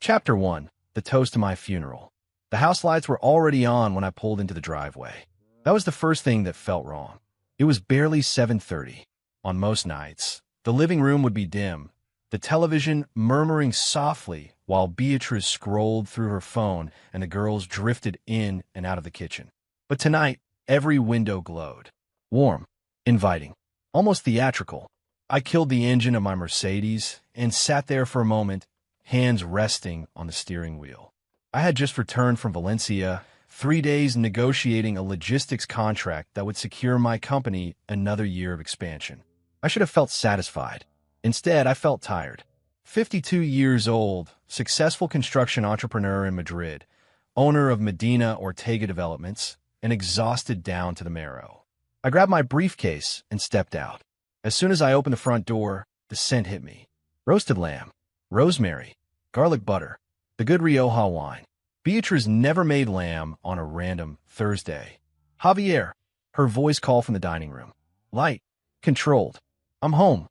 Chapter 1. The Toast to My Funeral. The house lights were already on when I pulled into the driveway. That was the first thing that felt wrong. It was barely 7:30. On most nights, the living room would be dim, the television murmuring softly while Beatrice scrolled through her phone and the girls drifted in and out of the kitchen. But tonight, every window glowed. Warm, inviting, almost theatrical. I killed the engine of my Mercedes and sat there for a moment, hands resting on the steering wheel. I had just returned from Valencia, 3 days negotiating a logistics contract that would secure my company another year of expansion. I should have felt satisfied. Instead, I felt tired. 52 years old, successful construction entrepreneur in Madrid, owner of Medina Ortega Developments, and exhausted down to the marrow. I grabbed my briefcase and stepped out. As soon as I opened the front door, the scent hit me. Roasted lamb, rosemary, garlic butter, the good Rioja wine. Beatrice never made lamb on a random Thursday. Javier, her voice called from the dining room. Light, controlled. I'm home.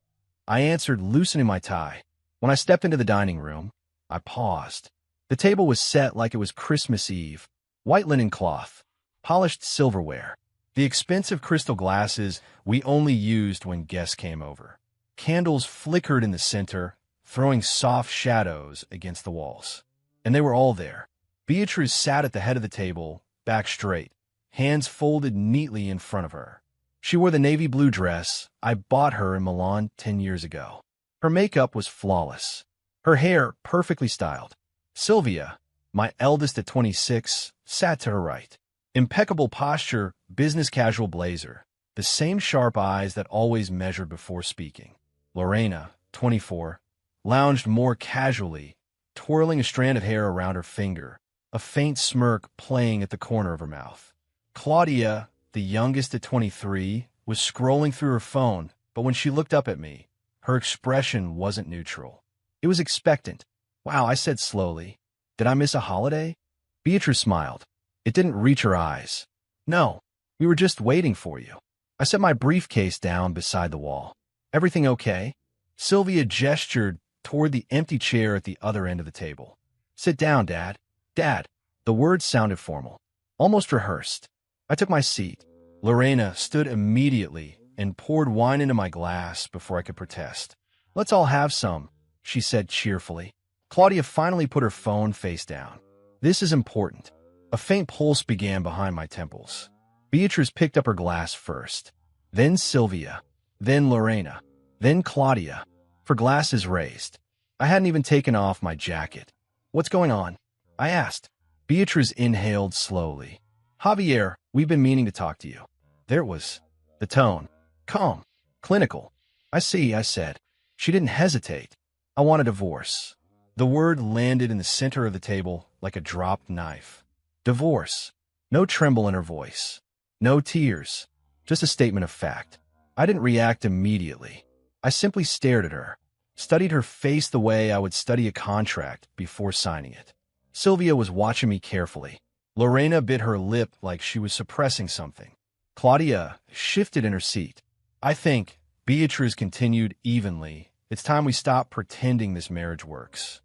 I answered, loosening my tie. When I stepped into the dining room, I paused. The table was set like it was Christmas Eve. White linen cloth, polished silverware, the expensive crystal glasses we only used when guests came over. Candles flickered in the center, throwing soft shadows against the walls. And they were all there. Beatrice sat at the head of the table, back straight, hands folded neatly in front of her. She wore the navy blue dress I bought her in Milan 10 years ago. Her makeup was flawless. Her hair perfectly styled. Sylvia, my eldest at 26, sat to her right. Impeccable posture, business casual blazer, the same sharp eyes that always measured before speaking. Lorena, 24, lounged more casually, twirling a strand of hair around her finger, a faint smirk playing at the corner of her mouth. Claudia, the youngest at 23, was scrolling through her phone, but when she looked up at me, her expression wasn't neutral. It was expectant. Wow, I said slowly. Did I miss a holiday? Beatrice smiled. It didn't reach her eyes. No, we were just waiting for you. I set my briefcase down beside the wall. Everything okay? Sylvia gestured toward the empty chair at the other end of the table. Sit down, Dad. Dad. The words sounded formal, almost rehearsed. I took my seat. Lorena stood immediately and poured wine into my glass before I could protest. Let's all have some, she said cheerfully. Claudia finally put her phone face down. This is important. A faint pulse began behind my temples. Beatrice picked up her glass first, then Sylvia, then Lorena, then Claudia. Her glasses raised. I hadn't even taken off my jacket. What's going on? I asked. Beatrice inhaled slowly. Javier, we've been meaning to talk to you. There it was. The tone. Calm. Clinical. I see, I said. She didn't hesitate. I want a divorce. The word landed in the center of the table like a dropped knife. Divorce. No tremble in her voice. No tears. Just a statement of fact. I didn't react immediately. I simply stared at her, studied her face the way I would study a contract before signing it. Sylvia was watching me carefully. Lorena bit her lip like she was suppressing something. Claudia shifted in her seat. I think, Beatrice continued evenly, it's time we stop pretending this marriage works.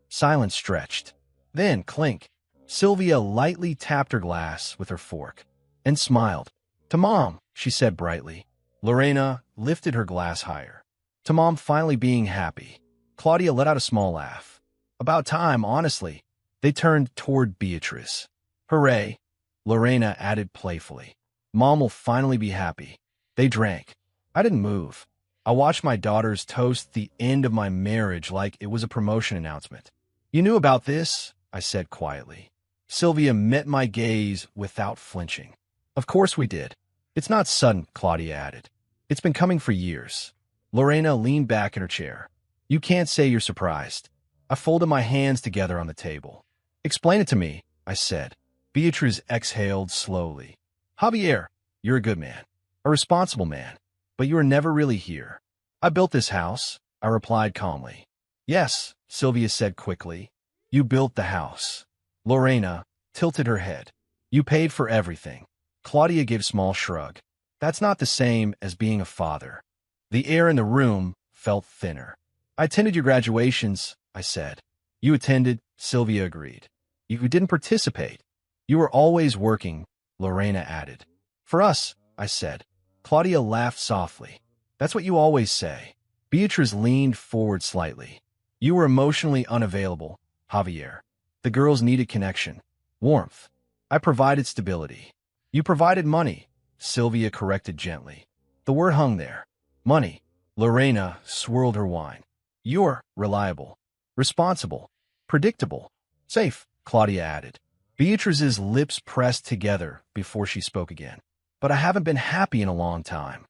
Silence stretched. Then, clink. Sylvia lightly tapped her glass with her fork and smiled. To Mom, she said brightly. Lorena lifted her glass higher. To Mom finally being happy. Claudia let out a small laugh. About time, honestly. They turned toward Beatrice. Hooray, Lorena added playfully. Mom will finally be happy. They drank. I didn't move. I watched my daughters toast the end of my marriage like it was a promotion announcement. You knew about this? I said quietly. Sylvia met my gaze without flinching. Of course we did. It's not sudden, Claudia added. It's been coming for years. Lorena leaned back in her chair. You can't say you're surprised. I folded my hands together on the table. Explain it to me, I said. Beatrice exhaled slowly. Javier, you're a good man, a responsible man, but you were never really here. I built this house, I replied calmly. Yes, Sylvia said quickly. You built the house. Lorena tilted her head. You paid for everything. Claudia gave a small shrug. That's not the same as being a father. The air in the room felt thinner. I attended your graduations, I said. You attended, Sylvia agreed. You didn't participate. You were always working, Lorena added. For us, I said. Claudia laughed softly. That's what you always say. Beatrice leaned forward slightly. You were emotionally unavailable, Javier. The girls needed connection, warmth. I provided stability. You provided money, Sylvia corrected gently. The word hung there. Money. Lorena swirled her wine. You're reliable, responsible, predictable, safe, Claudia added. Beatrice's lips pressed together before she spoke again. But I haven't been happy in a long time.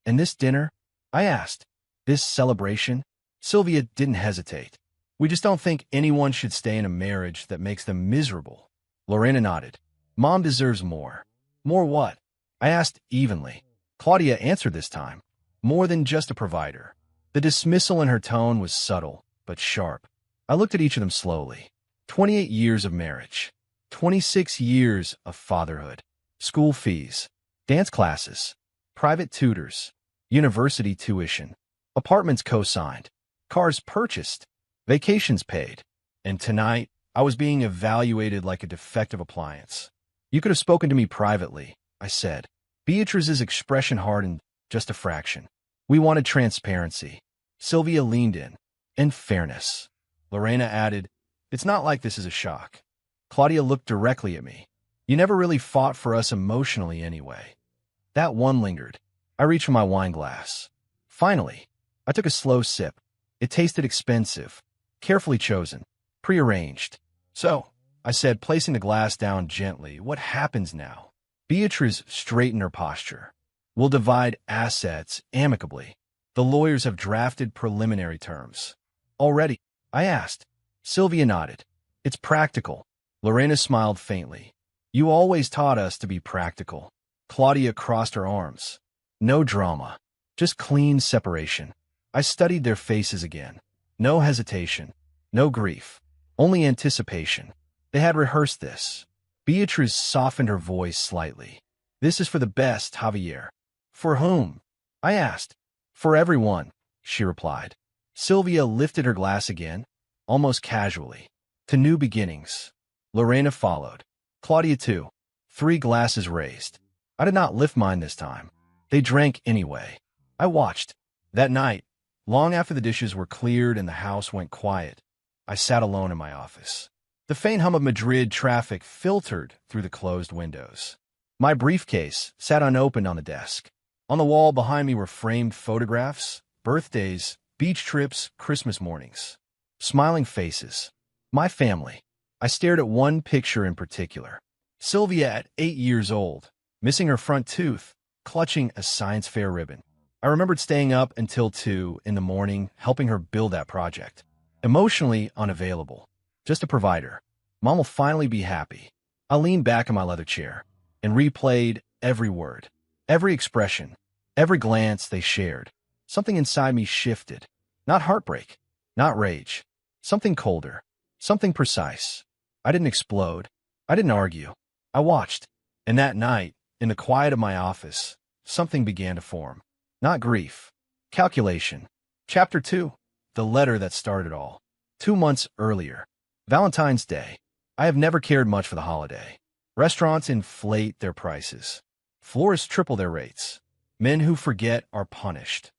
And this dinner? I asked. This celebration? Sylvia didn't hesitate. We just don't think anyone should stay in a marriage that makes them miserable. Lorena nodded. Mom deserves more. More what? I asked evenly. Claudia answered this time. More than just a provider. The dismissal in her tone was subtle, but sharp. I looked at each of them slowly. 28 years of marriage. 26 years of fatherhood. School fees. Dance classes. Private tutors. University tuition. Apartments co-signed. Cars purchased. Vacations paid. And tonight, I was being evaluated like a defective appliance. You could have spoken to me privately, I said. Beatrice's expression hardened just a fraction. We wanted transparency. Sylvia leaned in. And fairness. Lorena added, It's not like this is a shock. Claudia looked directly at me. You never really fought for us emotionally anyway. That one lingered. I reached for my wine glass. Finally, I took a slow sip. It tasted expensive, carefully chosen, prearranged. So, I said, placing the glass down gently, what happens now? Beatrice straightened her posture. We'll divide assets amicably. The lawyers have drafted preliminary terms. Already? I asked. Sylvia nodded. It's practical. Lorena smiled faintly. You always taught us to be practical. Claudia crossed her arms. No drama. Just clean separation. I studied their faces again. No hesitation. No grief. Only anticipation. They had rehearsed this. Beatrice softened her voice slightly. This is for the best, Javier. For whom? I asked. For everyone, she replied. Sylvia lifted her glass again, almost casually. To new beginnings. Lorena followed. Claudia too. 3 glasses raised. I did not lift mine this time. They drank anyway. I watched. That night, long after the dishes were cleared and the house went quiet, I sat alone in my office. The faint hum of Madrid traffic filtered through the closed windows. My briefcase sat unopened on the desk. On the wall behind me were framed photographs, birthdays, beach trips, Christmas mornings. Smiling faces. My family. I stared at one picture in particular. Sylvia at 8 years old, missing her front tooth, clutching a science fair ribbon. I remembered staying up until 2 in the morning, helping her build that project. Emotionally unavailable. Just a provider. Mom will finally be happy. I leaned back in my leather chair and replayed every word, every expression, every glance they shared. Something inside me shifted. Not heartbreak, not rage. Something colder, something precise. I didn't explode. I didn't argue. I watched. And that night, in the quiet of my office, something began to form. Not grief. Calculation. Chapter 2. The letter that started all. 2 months earlier. Valentine's Day. I have never cared much for the holiday. Restaurants inflate their prices. Florists triple their rates. Men who forget are punished.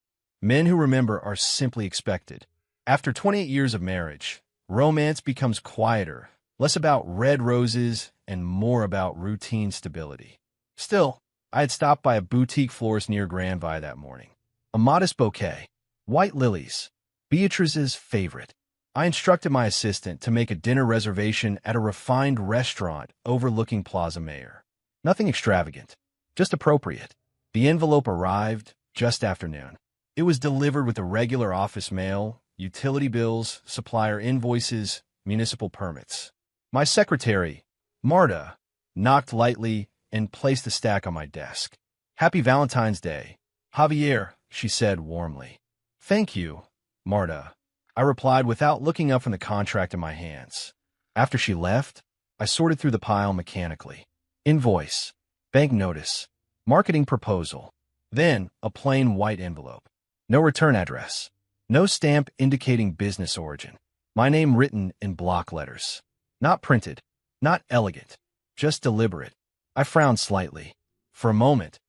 Men who remember are simply expected. After 28 years of marriage, romance becomes quieter, less about red roses and more about routine stability. Still, I had stopped by a boutique florist near Grand Via that morning. A modest bouquet. White lilies. Beatrice's favorite. I instructed my assistant to make a dinner reservation at a refined restaurant overlooking Plaza Mayor. Nothing extravagant, just appropriate. The envelope arrived just after noon. It was delivered with the regular office mail, utility bills, supplier invoices, municipal permits. My secretary, Marta, knocked lightly and placed the stack on my desk. Happy Valentine's Day, Javier, she said warmly. Thank you, Marta, I replied without looking up from the contract in my hands. After she left, I sorted through the pile mechanically. Invoice, bank notice, marketing proposal, then a plain white envelope. No return address, no stamp indicating business origin. My name written in block letters. Not printed, not elegant, just deliberate. I frowned slightly. For a moment,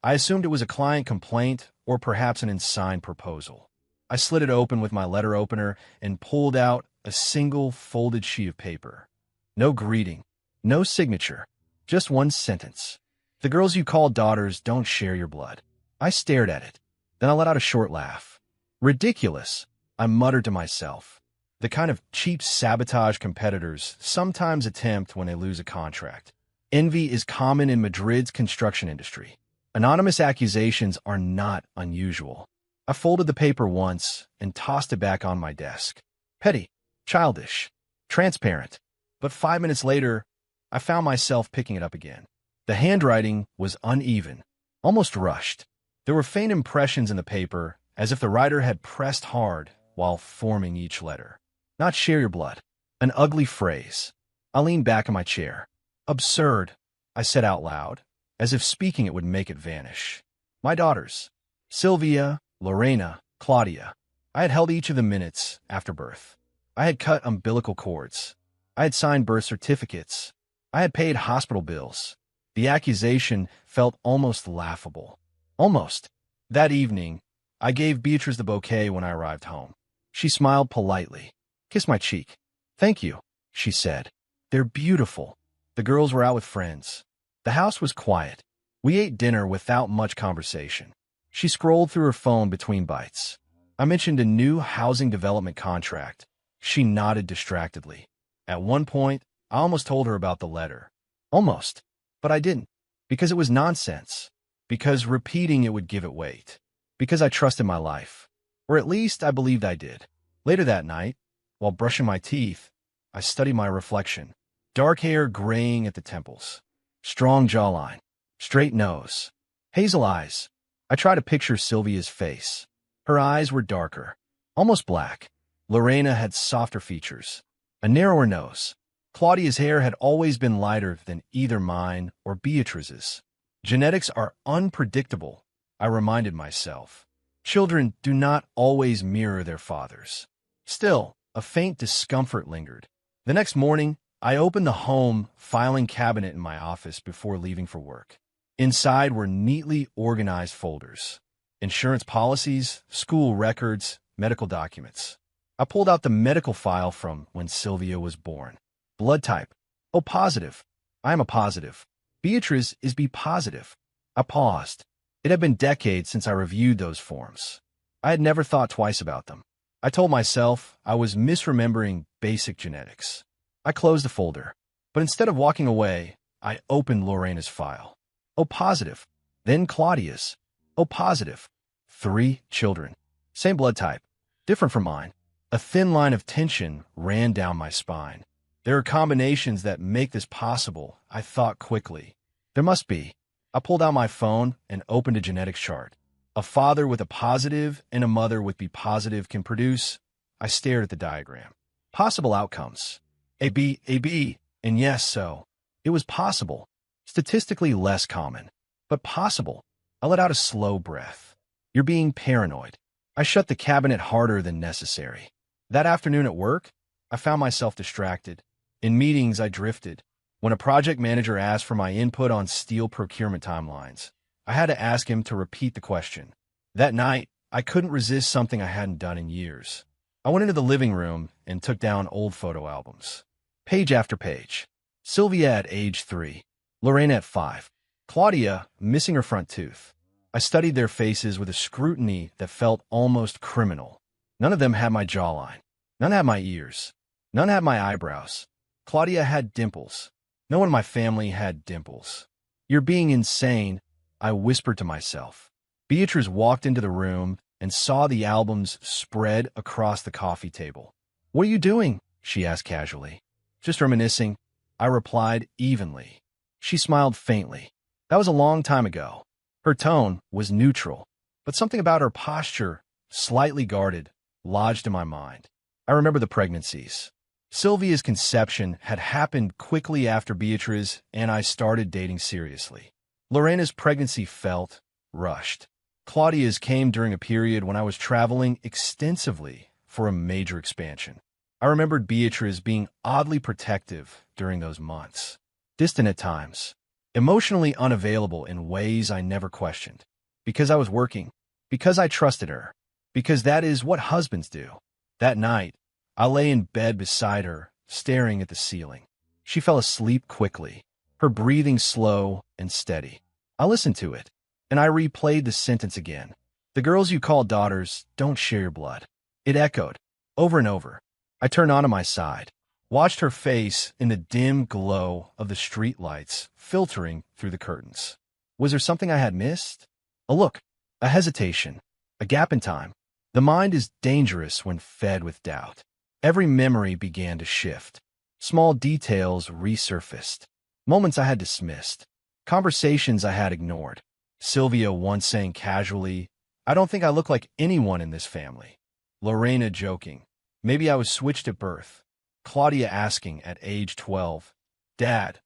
I assumed it was a client complaint or perhaps an unsigned proposal. I slid it open with my letter opener and pulled out a single folded sheet of paper. No greeting, no signature, just one sentence. The girls you call daughters don't share your blood. I stared at it. Then I let out a short laugh. Ridiculous, I muttered to myself. The kind of cheap sabotage competitors sometimes attempt when they lose a contract. Envy is common in Madrid's construction industry. Anonymous accusations are not unusual. I folded the paper once and tossed it back on my desk. Petty, childish, transparent. But 5 minutes later, I found myself picking it up again. The handwriting was uneven, almost rushed. There were faint impressions in the paper, as if the writer had pressed hard while forming each letter. Not share your blood. An ugly phrase. I leaned back in my chair. Absurd, I said out loud, as if speaking it would make it vanish. My daughters, Sylvia, Lorena, Claudia. I had held each of the minutes after birth. I had cut umbilical cords. I had signed birth certificates. I had paid hospital bills. The accusation felt almost laughable. Almost. That evening, I gave Beatrice the bouquet when I arrived home. She smiled politely, kissed my cheek. Thank you, she said. They're beautiful. The girls were out with friends. The house was quiet. We ate dinner without much conversation. She scrolled through her phone between bites. I mentioned a new housing development contract. She nodded distractedly. At one point, I almost told her about the letter. Almost. But I didn't. Because it was nonsense. Because repeating it would give it weight. Because I trusted my life. Or at least I believed I did. Later that night, while brushing my teeth, I studied my reflection. Dark hair graying at the temples. Strong jawline. Straight nose. Hazel eyes. I tried to picture Sylvia's face. Her eyes were darker, almost black. Lorena had softer features, a narrower nose. Claudia's hair had always been lighter than either mine or Beatrice's. Genetics are unpredictable, I reminded myself. Children do not always mirror their fathers. Still, a faint discomfort lingered. The next morning, I opened the home filing cabinet in my office before leaving for work. Inside were neatly organized folders. Insurance policies, school records, medical documents. I pulled out the medical file from when Sylvia was born. Blood type. O positive. I am a positive. Beatrice is B positive. I paused. It had been decades since I reviewed those forms. I had never thought twice about them. I told myself I was misremembering basic genetics. I closed the folder, but instead of walking away, I opened Lorena's file. O positive. Then Claudia's. O positive. 3 children. Same blood type. Different from mine. A thin line of tension ran down my spine. There are combinations that make this possible, I thought quickly. There must be. I pulled out my phone and opened a genetics chart. A father with a positive and a mother with B positive can produce. I stared at the diagram. Possible outcomes. AB, and yes, so. It was possible. Statistically less common, but possible. I let out a slow breath. You're being paranoid. I shut the cabinet harder than necessary. That afternoon at work, I found myself distracted. In meetings, I drifted. When a project manager asked for my input on steel procurement timelines, I had to ask him to repeat the question. That night, I couldn't resist something I hadn't done in years. I went into the living room and took down old photo albums. Page after page. Sylvia at age 3. Lorena at 5. Claudia missing her front tooth. I studied their faces with a scrutiny that felt almost criminal. None of them had my jawline. None had my ears. None had my eyebrows. Claudia had dimples. No one in my family had dimples. You're being insane, I whispered to myself. Beatrice walked into the room and saw the albums spread across the coffee table. What are you doing? She asked casually. Just reminiscing, I replied evenly. She smiled faintly. That was a long time ago. Her tone was neutral, but something about her posture, slightly guarded, lodged in my mind. I remember the pregnancies. Sylvia's conception had happened quickly after Beatrice and I started dating seriously. Lorena's pregnancy felt rushed. Claudia's came during a period when I was traveling extensively for a major expansion. I remembered Beatrice being oddly protective during those months, distant at times, emotionally unavailable in ways I never questioned. Because I was working, because I trusted her, because that is what husbands do. That night, I lay in bed beside her, staring at the ceiling. She fell asleep quickly, her breathing slow and steady. I listened to it, and I replayed the sentence again. The girls you call daughters don't share your blood. It echoed, over and over. I turned onto my side, watched her face in the dim glow of the street lights filtering through the curtains. Was there something I had missed? A look, a hesitation, a gap in time. The mind is dangerous when fed with doubt. Every memory began to shift. Small details resurfaced. Moments I had dismissed. Conversations I had ignored. Sylvia once saying casually, "I don't think I look like anyone in this family." Lorena joking, "Maybe I was switched at birth." Claudia asking at age 12, "Dad,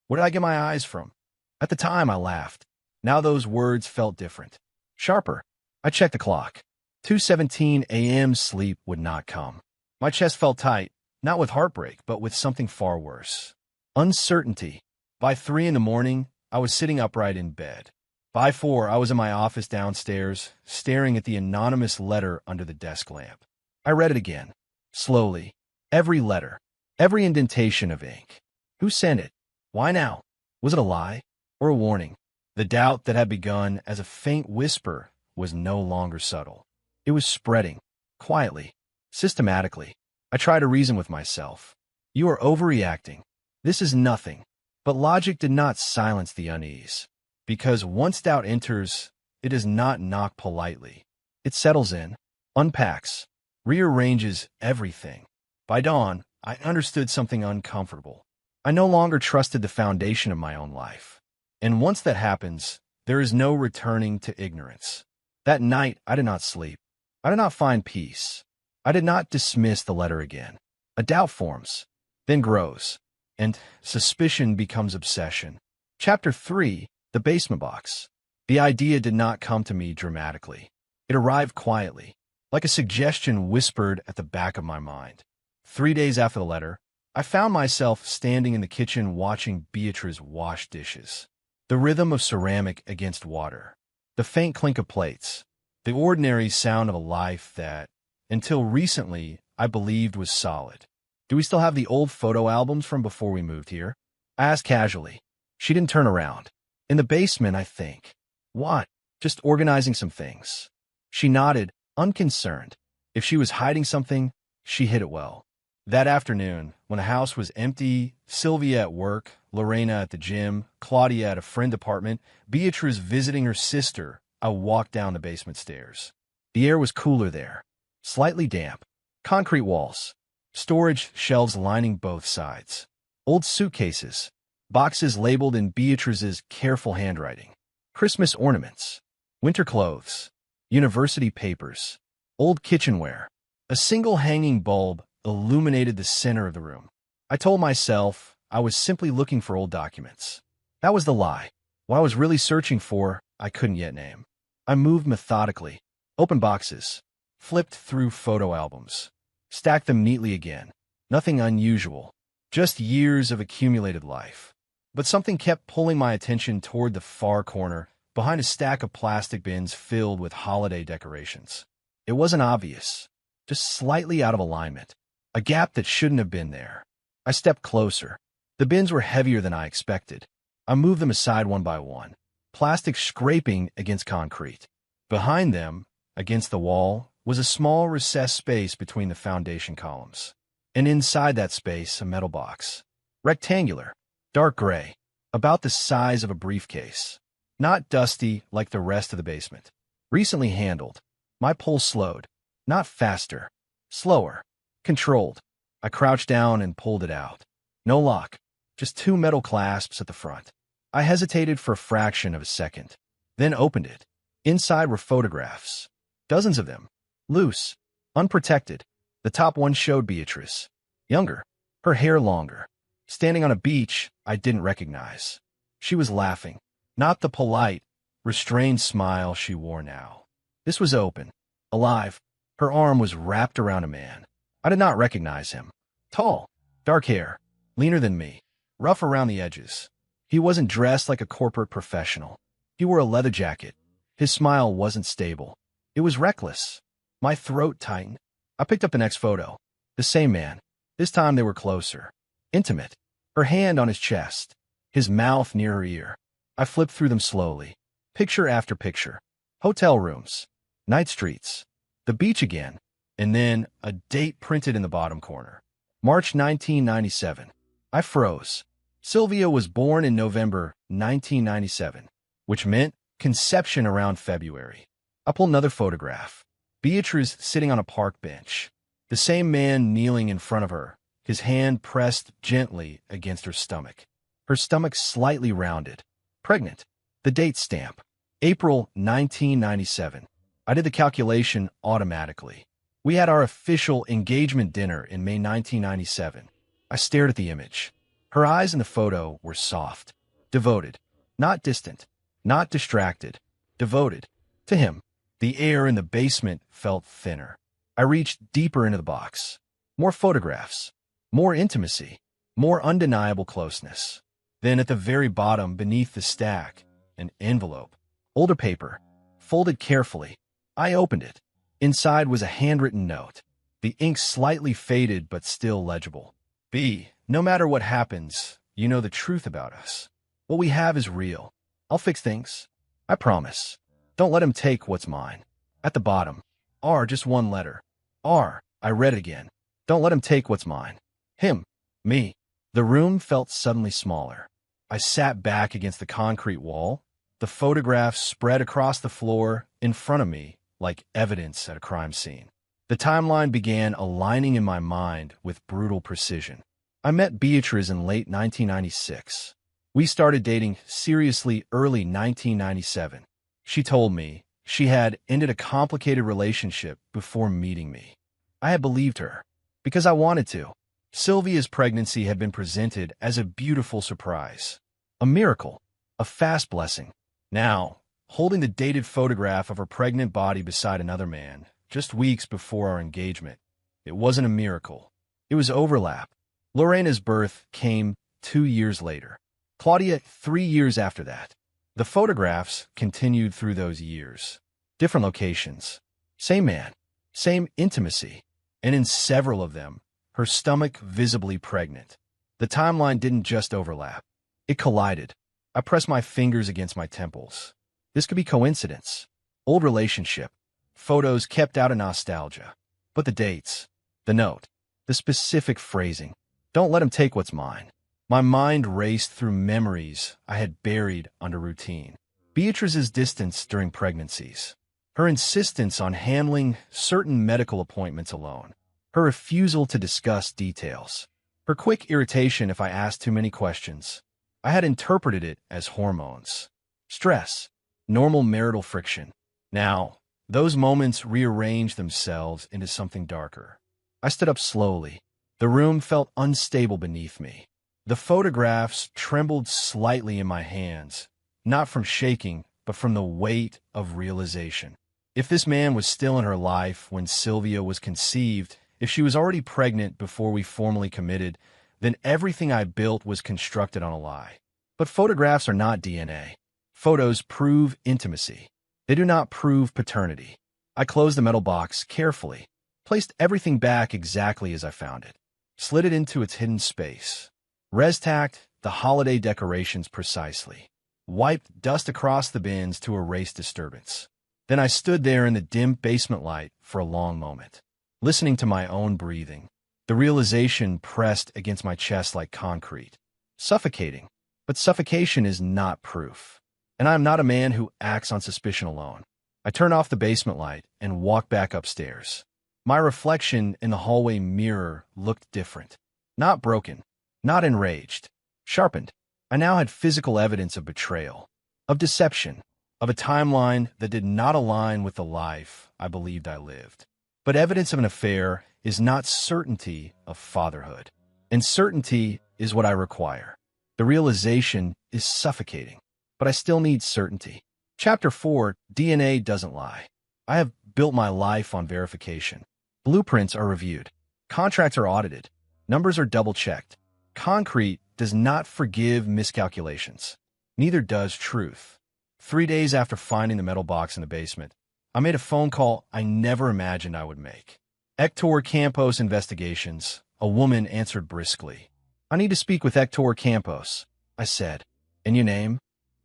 where did I get my eyes from?" At the time, I laughed. Now those words felt different. Sharper. I checked the clock. 2:17 a.m. Sleep would not come. My chest felt tight, not with heartbreak, but with something far worse. Uncertainty. By 3 in the morning, I was sitting upright in bed. By 4, I was in my office downstairs, staring at the anonymous letter under the desk lamp. I read it again, slowly. Every letter, every indentation of ink. Who sent it? Why now? Was it a lie or a warning? The doubt that had begun as a faint whisper was no longer subtle. It was spreading, quietly, systematically. I tried to reason with myself. You are overreacting. This is nothing. But logic did not silence the unease. Because once doubt enters, it does not knock politely. It settles in, unpacks, rearranges everything. By dawn, I understood something uncomfortable. I no longer trusted the foundation of my own life. And once that happens, there is no returning to ignorance. That night, I did not sleep. I did not find peace. I did not dismiss the letter again. A doubt forms, then grows, and suspicion becomes obsession. Chapter 3. The basement box. The idea did not come to me dramatically. It arrived quietly, like a suggestion whispered at the back of my mind. 3 days after the letter, I found myself standing in the kitchen watching Beatrice wash dishes. The rhythm of ceramic against water, the faint clink of plates, the ordinary sound of a life that, until recently, I believed was solid. "Do we still have the old photo albums from before we moved here?" I asked casually. She didn't turn around. "In the basement, I think." "What?" "Just organizing some things." She nodded, unconcerned. If she was hiding something, she hid it well. That afternoon, when the house was empty, Sylvia at work, Lorena at the gym, Claudia at a friend apartment, Beatrice visiting her sister, I walked down the basement stairs. The air was cooler there, slightly damp. Concrete walls, storage shelves lining both sides. Old suitcases, boxes labeled in Beatrice's careful handwriting. Christmas ornaments, winter clothes, university papers, old kitchenware. A single hanging bulb illuminated the center of the room. I told myself I was simply looking for old documents. That was the lie. What I was really searching for, I couldn't yet name. I moved methodically, opened boxes, flipped through photo albums, stacked them neatly again. Nothing unusual, just years of accumulated life. But something kept pulling my attention toward the far corner, behind a stack of plastic bins filled with holiday decorations. It wasn't obvious, just slightly out of alignment, a gap that shouldn't have been there. I stepped closer. The bins were heavier than I expected. I moved them aside one by one, plastic scraping against concrete. Behind them, against the wall, was a small recessed space between the foundation columns. And inside that space, a metal box. Rectangular, dark gray, about the size of a briefcase. Not dusty like the rest of the basement. Recently handled. My pulse slowed. Not faster. Slower. Controlled. I crouched down and pulled it out. No lock. Just 2 metal clasps at the front. I hesitated for a fraction of a second, then opened it. Inside were photographs. Dozens of them. Loose. Unprotected. The top one showed Beatrice. Younger. Her hair longer. Standing on a beach I didn't recognize. She was laughing. Not the polite, restrained smile she wore now. This was open. Alive. Her arm was wrapped around a man. I did not recognize him. Tall, dark hair, leaner than me, rough around the edges. He wasn't dressed like a corporate professional. He wore a leather jacket. His smile wasn't stable. It was reckless. My throat tightened. I picked up the next photo. The same man. This time they were closer. Intimate. Her hand on his chest. His mouth near her ear. I flipped through them slowly. Picture after picture. Hotel rooms. Night streets. The beach again. And then a date printed in the bottom corner. March 1997. I froze. Sylvia was born in November 1997, which meant conception around February. I pulled another photograph. Beatrice sitting on a park bench. The same man kneeling in front of her, his hand pressed gently against her stomach. Her stomach slightly rounded. Pregnant. The date stamp. April 1997. I did the calculation automatically. We had our official engagement dinner in May 1997. I stared at the image. Her eyes in the photo were soft, devoted, not distant, not distracted, devoted to him. The air in the basement felt thinner. I reached deeper into the box. More photographs, more intimacy, more undeniable closeness. Then at the very bottom, beneath the stack, an envelope. Older paper, folded carefully. I opened it. Inside was a handwritten note. The ink slightly faded but still legible. B, no matter what happens, you know the truth about us. What we have is real. I'll fix things. I promise. Don't let him take what's mine. At the bottom, R, just one letter. R, I read it again. Don't let him take what's mine. Him. Me. The room felt suddenly smaller. I sat back against the concrete wall. The photographs spread across the floor in front of me like evidence at a crime scene. The timeline began aligning in my mind with brutal precision. I met Beatrice in late 1996. We started dating seriously early 1997. She told me she had ended a complicated relationship before meeting me. I had believed her, because I wanted to. Sylvia's pregnancy had been presented as a beautiful surprise, a miracle, a fast blessing. Now, holding the dated photograph of her pregnant body beside another man, just weeks before our engagement, it wasn't a miracle. It was overlap. Lorena's birth came 2 years later. Claudia 3 years after that. The photographs continued through those years. Different locations. Same man. Same intimacy. And in several of them, her stomach visibly pregnant. The timeline didn't just overlap. It collided. I pressed my fingers against my temples. This could be coincidence. Old relationship. Photos kept out of nostalgia. But the dates. The note. The specific phrasing. Don't let him take what's mine. My mind raced through memories I had buried under routine. Beatrice's distance during pregnancies. Her insistence on handling certain medical appointments alone. Her refusal to discuss details. Her quick irritation if I asked too many questions. I had interpreted it as hormones. Stress. Normal marital friction. Now, those moments rearranged themselves into something darker. I stood up slowly. The room felt unstable beneath me. The photographs trembled slightly in my hands, not from shaking, but from the weight of realization. If this man was still in her life when Sylvia was conceived, if she was already pregnant before we formally committed, then everything I built was constructed on a lie. But photographs are not DNA. Photos prove intimacy. They do not prove paternity. I closed the metal box carefully, placed everything back exactly as I found it, slid it into its hidden space, res-tacked the holiday decorations precisely, wiped dust across the bins to erase disturbance. Then I stood there in the dim basement light for a long moment, listening to my own breathing. The realization pressed against my chest like concrete. Suffocating. But suffocation is not proof. And I am not a man who acts on suspicion alone. I turned off the basement light and walked back upstairs. My reflection in the hallway mirror looked different. Not broken. Not enraged. Sharpened. I now had physical evidence of betrayal. Of deception. Of a timeline that did not align with the life I believed I lived. But evidence of an affair is not certainty of fatherhood. And certainty is what I require. The realization is suffocating, but I still need certainty. Chapter 4, DNA doesn't lie. I have built my life on verification. Blueprints are reviewed. Contracts are audited. Numbers are double-checked. Concrete does not forgive miscalculations. Neither does truth. 3 days after finding the metal box in the basement, I made a phone call I never imagined I would make. Hector Campos Investigations. A woman answered briskly. I need to speak with Hector Campos, I said. And your name?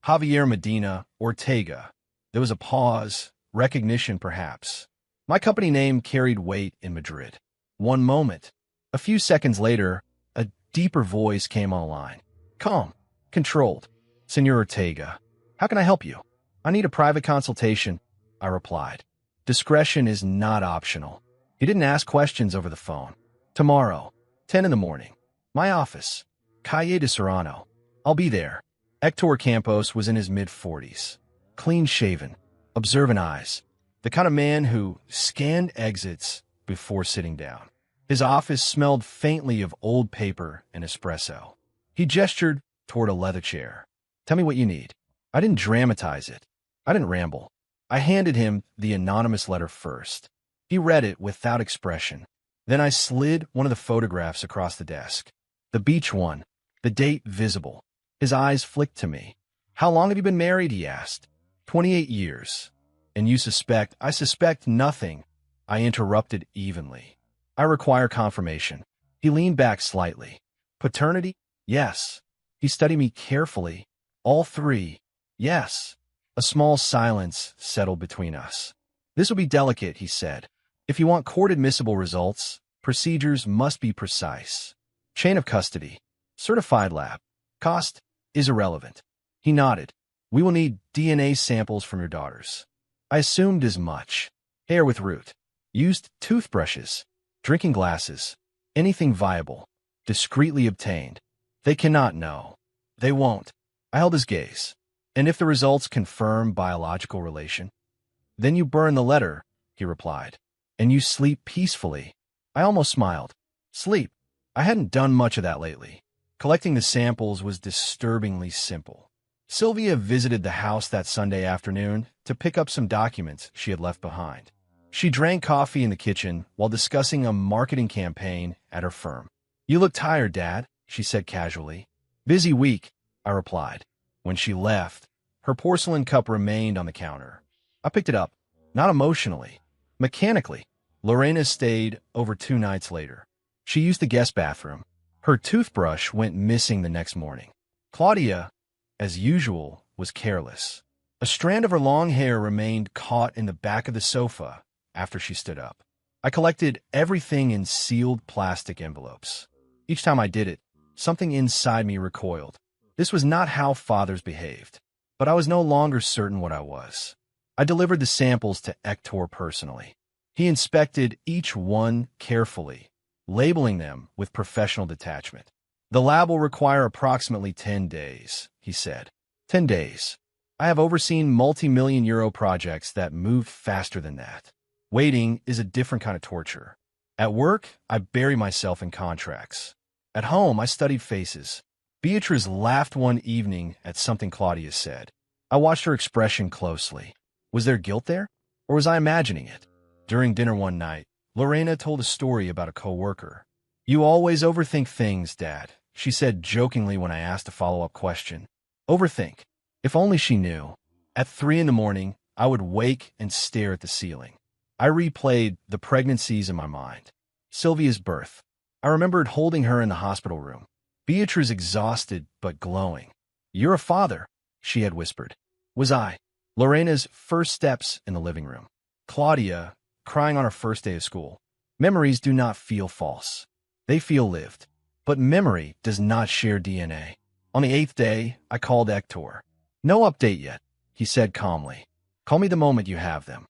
Javier Medina Ortega. There was a pause, recognition perhaps. My company name carried weight in Madrid. One moment. A few seconds later, a deeper voice came on the line. Calm, controlled. Senor Ortega, how can I help you? I need a private consultation, I replied. Discretion is not optional. He didn't ask questions over the phone. Tomorrow, 10 in the morning. My office, Calle de Serrano. I'll be there. Hector Campos was in his mid-40s. Clean-shaven, observant eyes. The kind of man who scanned exits before sitting down. His office smelled faintly of old paper and espresso. He gestured toward a leather chair. Tell me what you need. I didn't dramatize it. I didn't ramble. I handed him the anonymous letter first. He read it without expression. Then I slid one of the photographs across the desk. The beach one, the date visible. His eyes flicked to me. How long have you been married? He asked. 28 years. And you suspect? I suspect nothing. I interrupted evenly. I require confirmation. He leaned back slightly. Paternity? Yes. He studied me carefully. All three. Yes. A small silence settled between us. This will be delicate, he said. If you want court-admissible results, procedures must be precise. Chain of custody. Certified lab. Cost is irrelevant. He nodded. We will need DNA samples from your daughters. I assumed as much. Hair with root. Used toothbrushes. Drinking glasses. Anything viable. Discreetly obtained. They cannot know. They won't. I held his gaze. And if the results confirm biological relation? Then you burn the letter, he replied. And you sleep peacefully. I almost smiled. Sleep. I hadn't done much of that lately. Collecting the samples was disturbingly simple. Sylvia visited the house that Sunday afternoon to pick up some documents she had left behind. She drank coffee in the kitchen while discussing a marketing campaign at her firm. You look tired, Dad, she said casually. Busy week, I replied. When she left, her porcelain cup remained on the counter. I picked it up, not emotionally, mechanically. Lorena stayed over 2 nights later. She used the guest bathroom. Her toothbrush went missing the next morning. Claudia, as usual, was careless. A strand of her long hair remained caught in the back of the sofa after she stood up. I collected everything in sealed plastic envelopes. Each time I did it, something inside me recoiled. This was not how fathers behaved, but I was no longer certain what I was. I delivered the samples to Hector personally. He inspected each one carefully, labeling them with professional detachment. The lab will require approximately 10 days, he said. 10 days. I have overseen multi-million euro projects that moved faster than that. Waiting is a different kind of torture. At work, I bury myself in contracts. At home, I studied faces. Beatrice laughed one evening at something Claudia said. I watched her expression closely. Was there guilt there? Or was I imagining it? During dinner one night, Lorena told a story about a coworker. You always overthink things, Dad, she said jokingly when I asked a follow-up question. Overthink. If only she knew. At 3 in the morning, I would wake and stare at the ceiling. I replayed the pregnancies in my mind. Sylvia's birth. I remembered holding her in the hospital room. Beatrice exhausted but glowing. You're a father, she had whispered. Was I? Lorena's first steps in the living room. Claudia, crying on her first day of school. Memories do not feel false. They feel lived. But memory does not share DNA. On the 8th day, I called Hector. No update yet, he said calmly. Call me the moment you have them.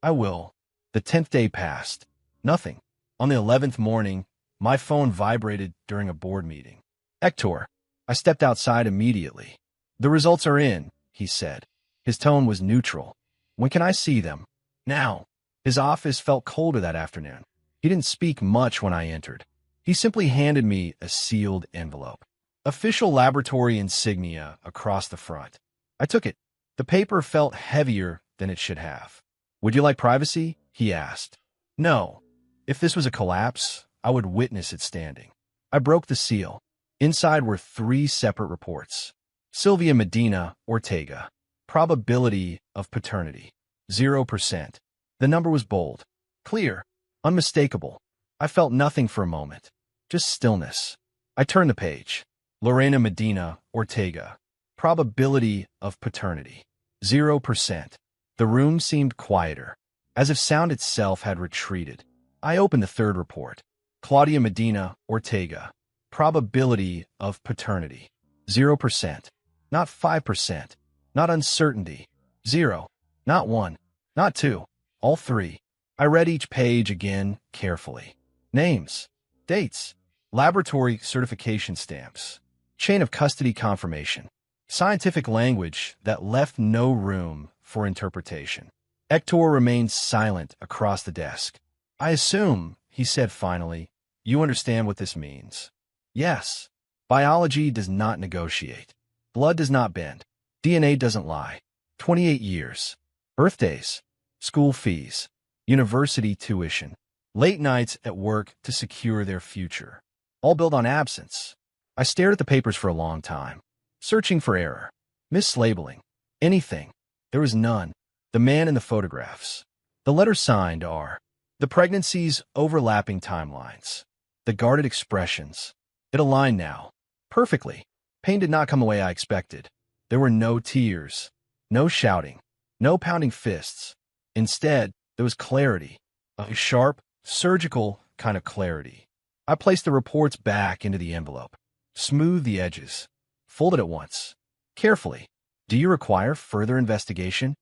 I will. The 10th day passed. Nothing. On the 11th morning, my phone vibrated during a board meeting. Hector. I stepped outside immediately. The results are in, he said. His tone was neutral. When can I see them? Now. His office felt colder that afternoon. He didn't speak much when I entered. He simply handed me a sealed envelope. Official laboratory insignia across the front. I took it. The paper felt heavier than it should have. Would you like privacy? He asked. No. If this was a collapse, I would witness it standing. I broke the seal. Inside were 3 separate reports. Sylvia Medina Ortega. Probability of paternity. 0%. The number was bold. Clear. Unmistakable. I felt nothing for a moment. Just stillness. I turned the page. Lorena Medina Ortega. Probability of paternity. 0%. The room seemed quieter, as if sound itself had retreated. I opened the 3rd report. Claudia Medina Ortega. Probability of paternity. 0%. Not 5%. Not uncertainty. 0. Not 1. Not 2. All 3. I read each page again carefully. Names. Dates. Laboratory certification stamps. Chain of custody confirmation. Scientific language that left no room for interpretation. Hector remained silent across the desk. I assume, he said finally, you understand what this means. Yes. Biology does not negotiate. Blood does not bend. DNA doesn't lie. 28 years. Birthdays. School fees. University tuition. Late nights at work to secure their future. All built on absence. I stared at the papers for a long time, searching for error, mislabeling, anything. There was none. The man in the photographs. The letters signed are the pregnancy's overlapping timelines. The guarded expressions. It aligned now. Perfectly. Pain did not come the way I expected. There were no tears, no shouting, no pounding fists. Instead, there was clarity. A sharp, surgical kind of clarity. I placed the reports back into the envelope, smoothed the edges, folded it once. Carefully. Do you require further investigation?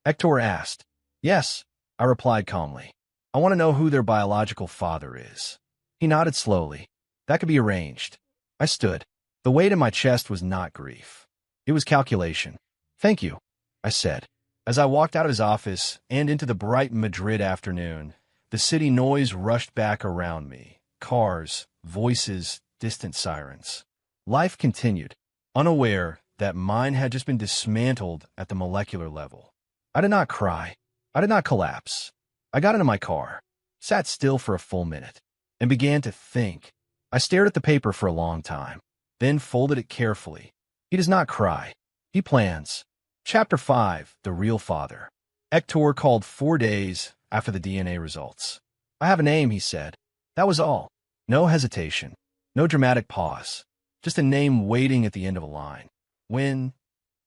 Hector asked. Yes, I replied calmly. I want to know who their biological father is. He nodded slowly. That could be arranged. I stood. The weight in my chest was not grief. It was calculation. Thank you, I said. As I walked out of his office and into the bright Madrid afternoon, the city noise rushed back around me. Cars, voices, distant sirens. Life continued, unaware that mine had just been dismantled at the molecular level. I did not cry. I did not collapse. I got into my car, sat still for a full minute, and began to think. I stared at the paper for a long time, then folded it carefully. He does not cry. He plans. Chapter 5, The Real Father. Hector called 4 days after the DNA results. I have a name, he said. That was all. No hesitation. No dramatic pause. Just a name waiting at the end of a line. When?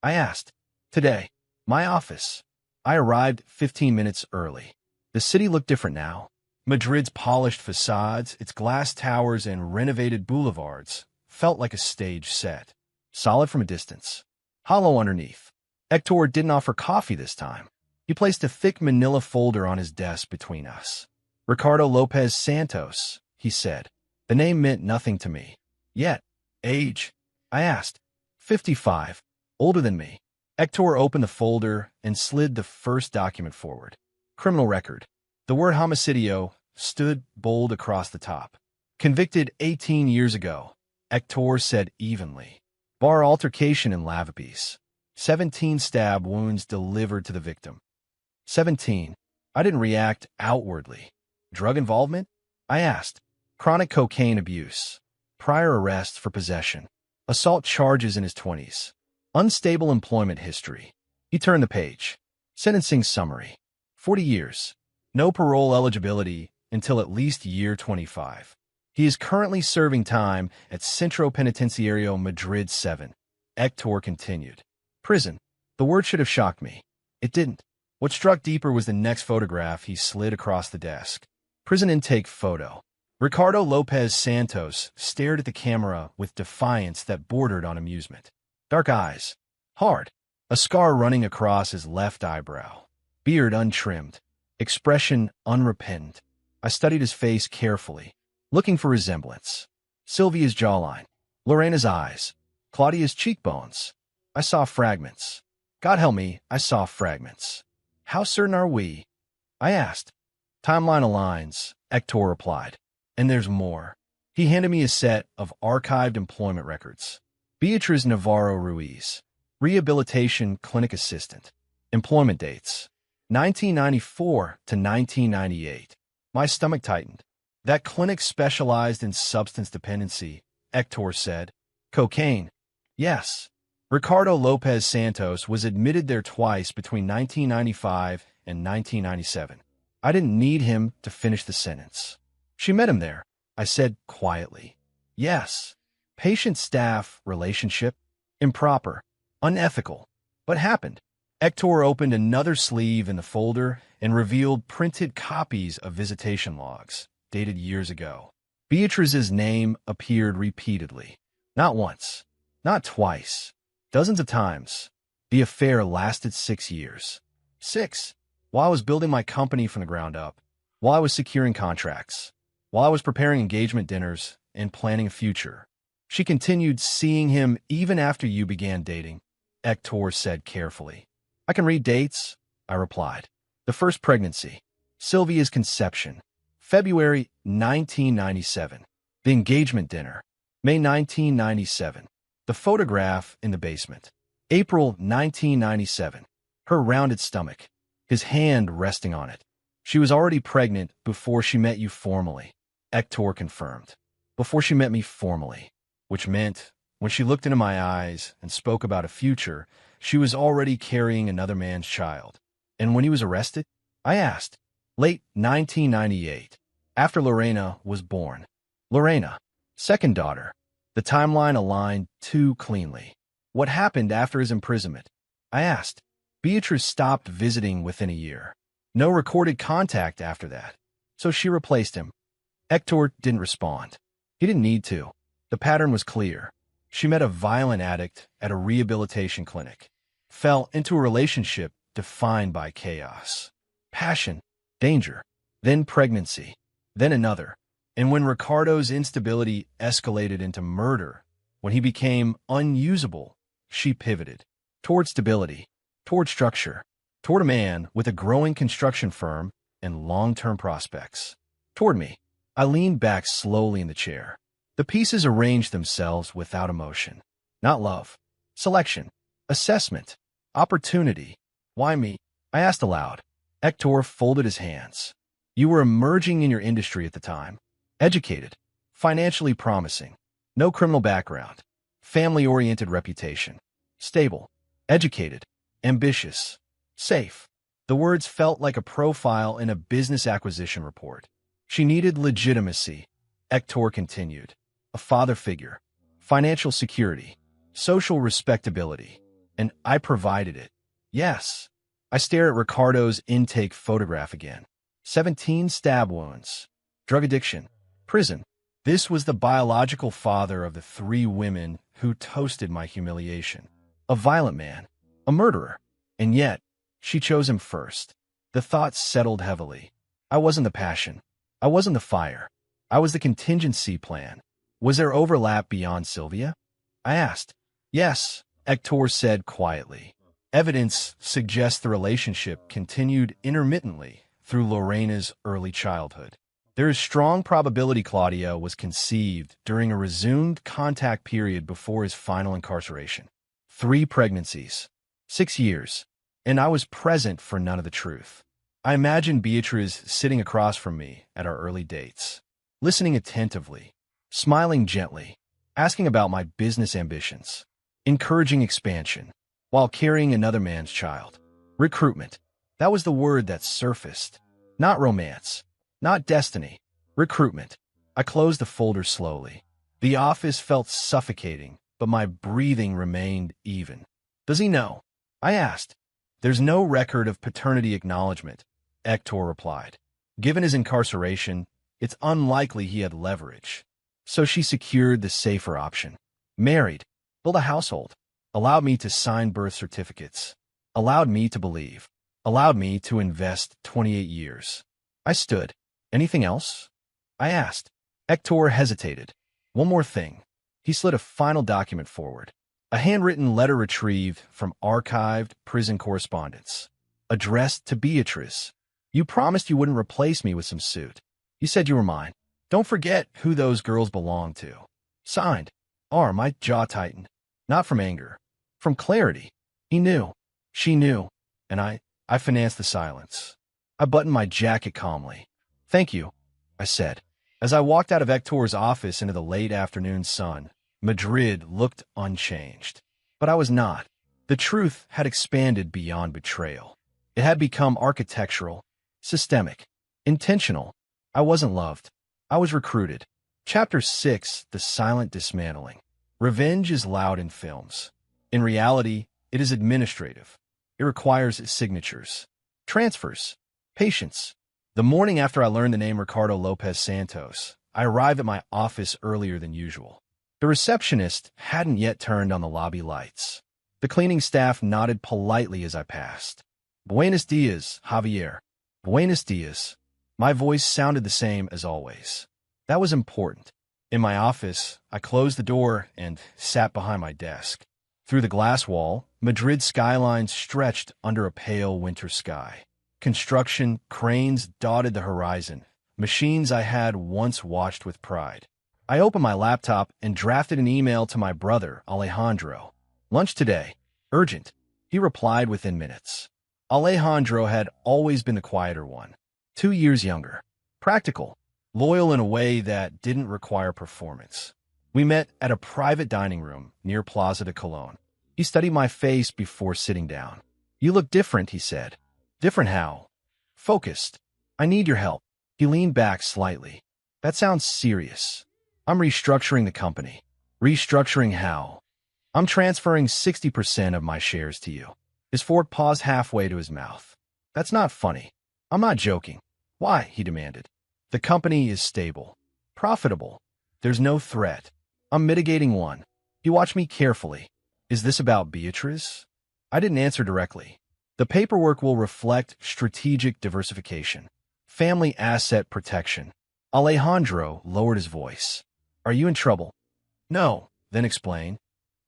I asked. Today. My office. I arrived 15 minutes early. The city looked different now. Madrid's polished facades, its glass towers and renovated boulevards felt like a stage set. Solid from a distance. Hollow underneath. Hector didn't offer coffee this time. He placed a thick manila folder on his desk between us. Ricardo Lopez Santos, he said. The name meant nothing to me. Yet, age? I asked. 55. Older than me. Hector opened the folder and slid the first document forward. Criminal record. The word homicidio stood bold across the top. Convicted 18 years ago, Hector said evenly. Bar altercation in Lavapiés. 17 stab wounds delivered to the victim. 17. I didn't react outwardly. Drug involvement? I asked. Chronic cocaine abuse. Prior arrest for possession. Assault charges in his 20s. Unstable employment history. He turned the page. Sentencing summary. 40 years. No parole eligibility until at least year 25. He is currently serving time at Centro Penitenciario Madrid 7. Hector continued. Prison. The word should have shocked me. It didn't. What struck deeper was the next photograph he slid across the desk. Prison intake photo. Ricardo Lopez Santos stared at the camera with defiance that bordered on amusement. Dark eyes. Hard. A scar running across his left eyebrow. Beard untrimmed. Expression unrepentant. I studied his face carefully, looking for resemblance. Sylvia's jawline. Lorena's eyes. Claudia's cheekbones. I saw fragments. God help me, I saw fragments. How certain are we? I asked. Timeline aligns, Hector replied. And there's more. He handed me a set of archived employment records. Beatriz Navarro Ruiz. Rehabilitation clinic assistant. Employment dates. 1994 to 1998. My stomach tightened. That clinic specialized in substance dependency, Hector said. Cocaine. Yes. Ricardo Lopez Santos was admitted there twice between 1995 and 1997. I didn't need him to finish the sentence. She met him there, I said quietly. Yes. Patient-staff relationship? Improper. Unethical. What happened? Hector opened another sleeve in the folder and revealed printed copies of visitation logs, dated years ago. Beatrice's name appeared repeatedly. Not once. Not twice. Dozens of times. The affair lasted 6 years. 6. While I was building my company from the ground up. While I was securing contracts. While I was preparing engagement dinners and planning a future. She continued seeing him even after you began dating, Hector said carefully. I can read dates, I replied. The first pregnancy. Sylvia's conception. February 1997. The engagement dinner. May 1997. The photograph in the basement. April 1997. Her rounded stomach. His hand resting on it. She was already pregnant before she met you formally, Hector confirmed. Before she met me formally. Which meant, when she looked into my eyes and spoke about a future, she was already carrying another man's child. And when he was arrested? I asked. Late 1998. After Lorena was born. Lorena. Second daughter. The timeline aligned too cleanly. What happened after his imprisonment? I asked. Beatrice stopped visiting within a year. No recorded contact after that. So she replaced him. Hector didn't respond. He didn't need to. The pattern was clear. She met a violent addict at a rehabilitation clinic. Fell into a relationship defined by chaos. Passion. Danger. Then pregnancy. Then another. And when Ricardo's instability escalated into murder, when he became unusable, she pivoted. Toward stability. Toward structure. Toward a man with a growing construction firm and long-term prospects. Toward me. I leaned back slowly in the chair. The pieces arranged themselves without emotion. Not love. Selection. Assessment. Opportunity. Why me? I asked aloud. Hector folded his hands. You were emerging in your industry at the time. Educated. Financially promising. No criminal background. Family-oriented reputation. Stable. Educated. Ambitious. Safe. The words felt like a profile in a business acquisition report. She needed legitimacy. Hector continued. A father figure. Financial security. Social respectability. And I provided it. Yes. I stare at Ricardo's intake photograph again. 17 stab wounds. Drug addiction. Prison. This was the biological father of the 3 women who toasted my humiliation. A violent man. A murderer. And yet, she chose him first. The thoughts settled heavily. I wasn't the passion. I wasn't the fire. I was the contingency plan. Was there overlap beyond Sylvia? I asked. Yes, Hector said quietly. Evidence suggests the relationship continued intermittently through Lorena's early childhood. There is strong probability Claudia was conceived during a resumed contact period before his final incarceration. 3 pregnancies. 6 years. And I was present for none of the truth. I imagined Beatrice sitting across from me at our early dates, listening attentively, smiling gently, asking about my business ambitions, encouraging expansion, while carrying another man's child. Recruitment. That was the word that surfaced. Not romance. Not destiny. Recruitment. I closed the folder slowly. The office felt suffocating, but my breathing remained even. Does he know? I asked. There's no record of paternity acknowledgement, Hector replied. Given his incarceration, it's unlikely he had leverage. So she secured the safer option. Married. Built a household. Allowed me to sign birth certificates. Allowed me to believe. Allowed me to invest 28 years. I stood. Anything else? I asked. Hector hesitated. One more thing. He slid a final document forward. A handwritten letter retrieved from archived prison correspondence. Addressed to Beatrice. You promised you wouldn't replace me with some suit. You said you were mine. Don't forget who those girls belong to. Signed. R. My jaw tightened. Not from anger. From clarity. He knew. She knew. And I financed the silence. I buttoned my jacket calmly. Thank you, I said. As I walked out of Hector's office into the late afternoon sun, Madrid looked unchanged. But I was not. The truth had expanded beyond betrayal. It had become architectural, systemic, intentional. I wasn't loved. I was recruited. Chapter 6, The Silent Dismantling. Revenge is loud in films. In reality, it is administrative. It requires signatures, transfers, patience. The morning after I learned the name Ricardo Lopez Santos, I arrived at my office earlier than usual. The receptionist hadn't yet turned on the lobby lights. The cleaning staff nodded politely as I passed. Buenos dias, Javier. Buenos dias. My voice sounded the same as always. That was important. In my office, I closed the door and sat behind my desk. Through the glass wall, Madrid's skyline stretched under a pale winter sky. Construction cranes dotted the horizon, machines I had once watched with pride. I opened my laptop and drafted an email to my brother, Alejandro. Lunch today. Urgent. He replied within minutes. Alejandro had always been the quieter one. 2 years younger. Practical. Loyal in a way that didn't require performance. We met at a private dining room near Plaza de Colón. He studied my face before sitting down. You look different, he said. Different how? Focused. I need your help. He leaned back slightly. That sounds serious. I'm restructuring the company. Restructuring how? I'm transferring 60% of my shares to you. His fork paused halfway to his mouth. That's not funny. I'm not joking. Why? He demanded. The company is stable. Profitable. There's no threat. I'm mitigating one. He watched me carefully. Is this about Beatrice? I didn't answer directly. The paperwork will reflect strategic diversification. Family asset protection. Alejandro lowered his voice. Are you in trouble? No. Then explain.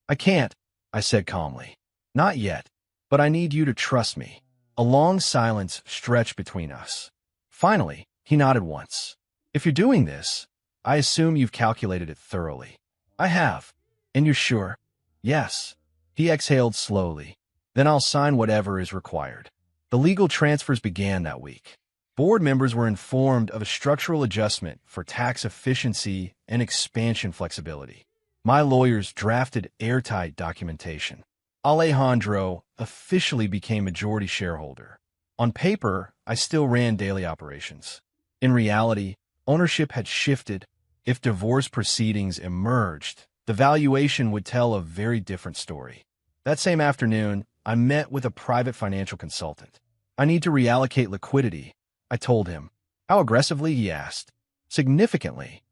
I can't, I said calmly. Not yet. But I need you to trust me. A long silence stretched between us. Finally, he nodded once. If you're doing this, I assume you've calculated it thoroughly. I have. And you're sure? Yes. He exhaled slowly. Then I'll sign whatever is required. The legal transfers began that week. Board members were informed of a structural adjustment for tax efficiency and expansion flexibility. My lawyers drafted airtight documentation. Alejandro officially became majority shareholder. On paper, I still ran daily operations. In reality, ownership had shifted. If divorce proceedings emerged, the valuation would tell a very different story. That same afternoon, I met with a private financial consultant. I need to reallocate liquidity, I told him. How aggressively, he asked. Significantly.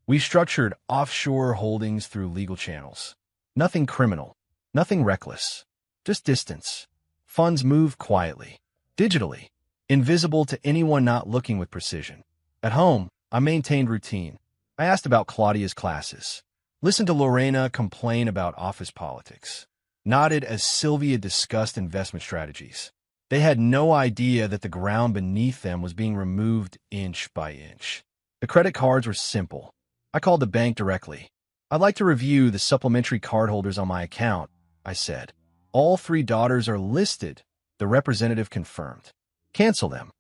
We structured offshore holdings through legal channels. Nothing criminal, nothing reckless, just distance. Funds move quietly, digitally, invisible to anyone not looking with precision. At home, I maintained routine. I asked about Claudia's classes. Listened to Lorena complain about office politics. Nodded as Sylvia discussed investment strategies. They had no idea that the ground beneath them was being removed inch by inch. The credit cards were simple. I called the bank directly. I'd like to review the supplementary cardholders on my account, I said. All 3 daughters are listed, the representative confirmed. Cancel them.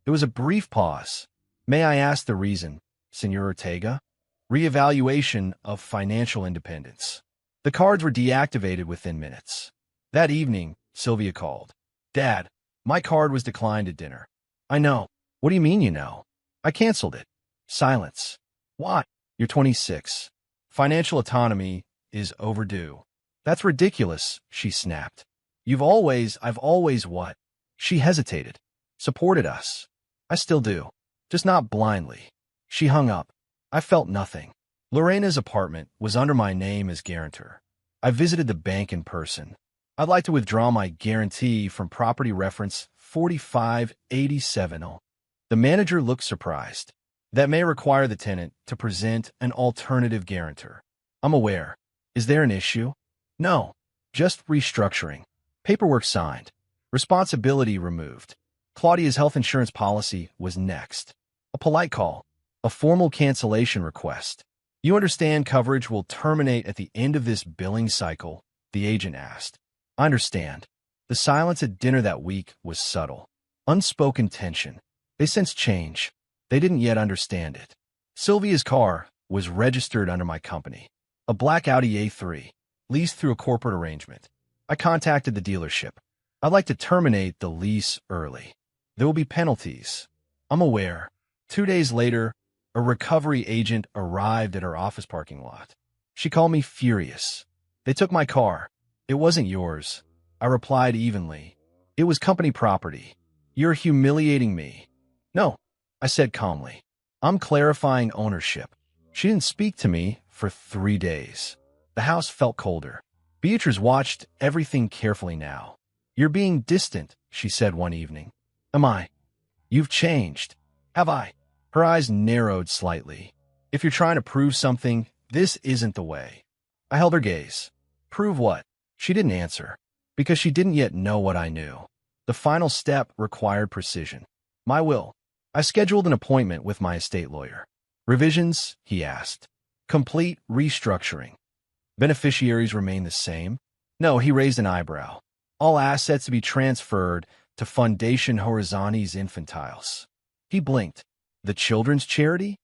There was a brief pause. May I ask the reason, Senor Ortega? Reevaluation of financial independence. The cards were deactivated within minutes. That evening, Sylvia called. Dad, my card was declined at dinner. I know. What do you mean you know? I canceled it. Silence. Why? You're 26. Financial autonomy is overdue. That's ridiculous, she snapped. I've always what? She hesitated. Supported us. I still do. Just not blindly. She hung up. I felt nothing. Lorena's apartment was under my name as guarantor. I visited the bank in person. I'd like to withdraw my guarantee from property reference 4587. The manager looked surprised. That may require the tenant to present an alternative guarantor. I'm aware. Is there an issue? No. Just restructuring. Paperwork signed. Responsibility removed. Claudia's health insurance policy was next. A polite call. A formal cancellation request. You understand coverage will terminate at the end of this billing cycle, the agent asked. I understand. The silence at dinner that week was subtle. Unspoken tension. They sensed change. They didn't yet understand it. Sylvia's car was registered under my company, a black Audi A3, leased through a corporate arrangement. I contacted the dealership. I'd like to terminate the lease early. There will be penalties. I'm aware. 2 days later, a recovery agent arrived at her office parking lot. She called me furious. They took my car. It wasn't yours. I replied evenly. It was company property. You're humiliating me. No, I said calmly. I'm clarifying ownership. She didn't speak to me for 3 days. The house felt colder. Beatrice watched everything carefully now. You're being distant, she said one evening. Am I? You've changed. Have I? Her eyes narrowed slightly. If you're trying to prove something, this isn't the way. I held her gaze. Prove what? She didn't answer, because she didn't yet know what I knew. The final step required precision. My will. I scheduled an appointment with my estate lawyer. Revisions? He asked. Complete restructuring. Beneficiaries remain the same? No, he raised an eyebrow. All assets to be transferred to Foundation Horizontes Infantiles. He blinked. The children's charity?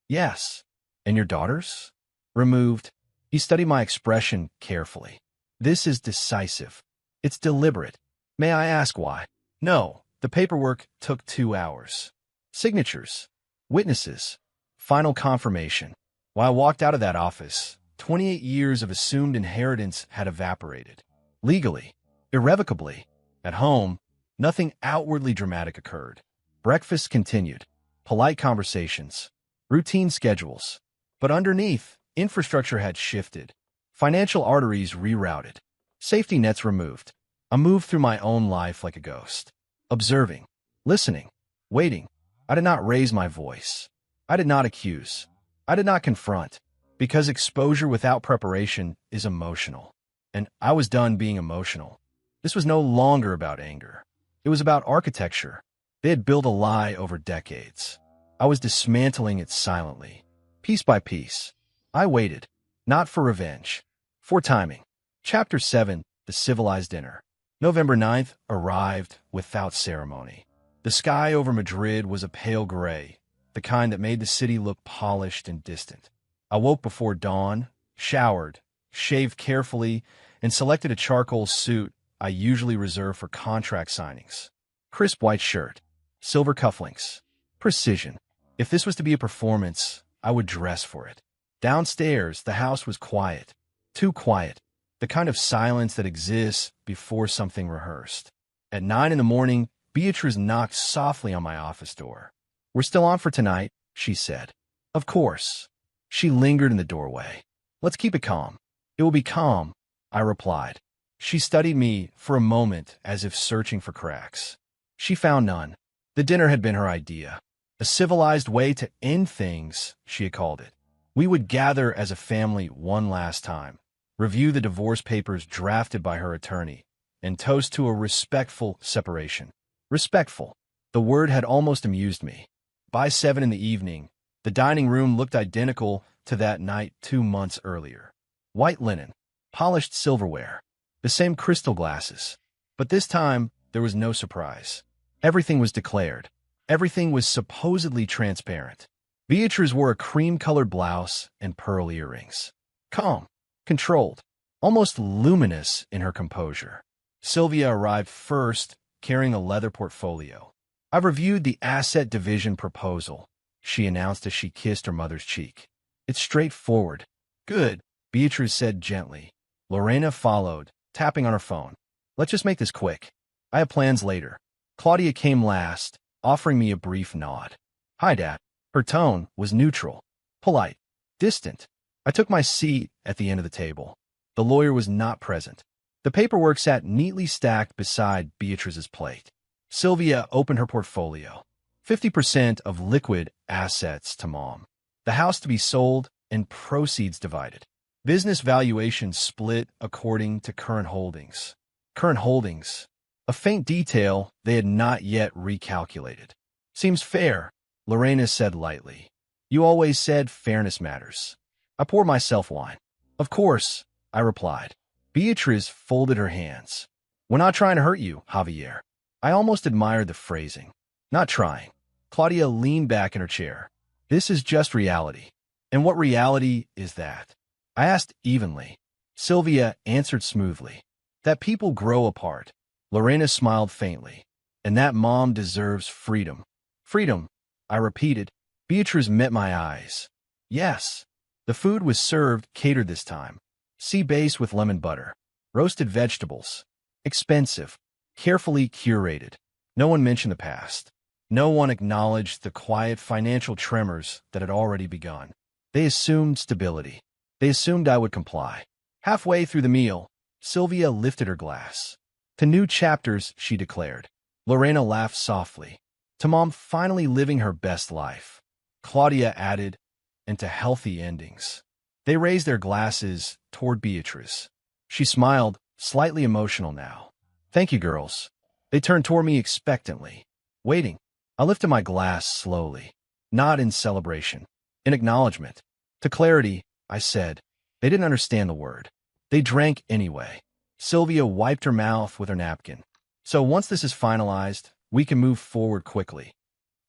Yes. And your daughters? Removed. He studied my expression carefully. This is decisive. It's deliberate. May I ask why? No, the paperwork took 2 hours. Signatures. Witnesses. Final confirmation. While I walked out of that office, 28 years of assumed inheritance had evaporated. Legally. Irrevocably. At home, nothing outwardly dramatic occurred. Breakfast continued. Polite conversations. Routine schedules. But underneath, infrastructure had shifted. Financial arteries rerouted. Safety nets removed. I moved through my own life like a ghost. Observing. Listening. Waiting. I did not raise my voice. I did not accuse. I did not confront. Because exposure without preparation is emotional. And I was done being emotional. This was no longer about anger. It was about architecture. They had built a lie over decades. I was dismantling it silently, piece by piece. I waited, not for revenge, for timing. Chapter 7, The Civilized Dinner. November 9th arrived without ceremony. The sky over Madrid was a pale gray, the kind that made the city look polished and distant. I woke before dawn, showered, shaved carefully, and selected a charcoal suit I usually reserve for contract signings. Crisp white shirt, silver cufflinks, precision. If this was to be a performance, I would dress for it. Downstairs, the house was quiet. Too quiet. The kind of silence that exists before something rehearsed. At 9 in the morning, Beatrice knocked softly on my office door. We're still on for tonight, she said. Of course. She lingered in the doorway. Let's keep it calm. It will be calm, I replied. She studied me for a moment as if searching for cracks. She found none. The dinner had been her idea. A civilized way to end things, she had called it. We would gather as a family one last time, review the divorce papers drafted by her attorney, and toast to a respectful separation. Respectful. The word had almost amused me. By 7 in the evening, the dining room looked identical to that night 2 months earlier. White linen, polished silverware, the same crystal glasses. But this time, there was no surprise. Everything was declared. Everything was supposedly transparent. Beatrice wore a cream-colored blouse and pearl earrings. Calm, controlled, almost luminous in her composure. Sylvia arrived first, carrying a leather portfolio. I've reviewed the asset division proposal, she announced as she kissed her mother's cheek. It's straightforward. Good, Beatrice said gently. Lorena followed, tapping on her phone. Let's just make this quick. I have plans later. Claudia came last, offering me a brief nod. Hi, Dad. Her tone was neutral, polite, distant. I took my seat at the end of the table. The lawyer was not present. The paperwork sat neatly stacked beside Beatrice's plate. Sylvia opened her portfolio. 50% of liquid assets to Mom. The house to be sold and proceeds divided. Business valuation split according to current holdings. Current holdings. A faint detail they had not yet recalculated. Seems fair, Lorena said lightly. You always said fairness matters. I poured myself wine. Of course, I replied. Beatrice folded her hands. We're not trying to hurt you, Javier. I almost admired the phrasing. Not trying. Claudia leaned back in her chair. This is just reality. And what reality is that? I asked evenly. Sylvia answered smoothly. That people grow apart. Lorena smiled faintly. And that mom deserves freedom. Freedom, I repeated. Beatrice met my eyes. Yes. The food was served, catered this time. Sea bass with lemon butter. Roasted vegetables. Expensive. Carefully curated. No one mentioned the past. No one acknowledged the quiet financial tremors that had already begun. They assumed stability. They assumed I would comply. Halfway through the meal, Sylvia lifted her glass. To new chapters, she declared. Lorena laughed softly. To Mom finally living her best life. Claudia added, and to healthy endings. They raised their glasses toward Beatrice. She smiled, slightly emotional now. Thank you, girls. They turned toward me expectantly. Waiting. I lifted my glass slowly. Not in celebration. In acknowledgement. To clarity, I said. They didn't understand the word. They drank anyway. Sylvia wiped her mouth with her napkin. So once this is finalized, we can move forward quickly.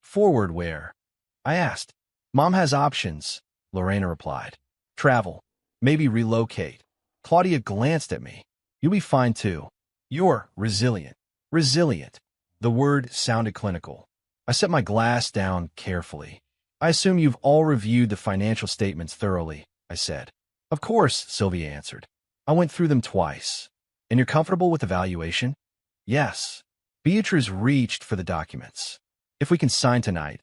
Forward where? I asked. Mom has options, Lorena replied. Travel. Maybe relocate. Claudia glanced at me. You'll be fine too. You're resilient. Resilient. The word sounded clinical. I set my glass down carefully. I assume you've all reviewed the financial statements thoroughly, I said. Of course, Sylvia answered. I went through them twice. And you're comfortable with the valuation? Yes. Beatrice reached for the documents. If we can sign tonight,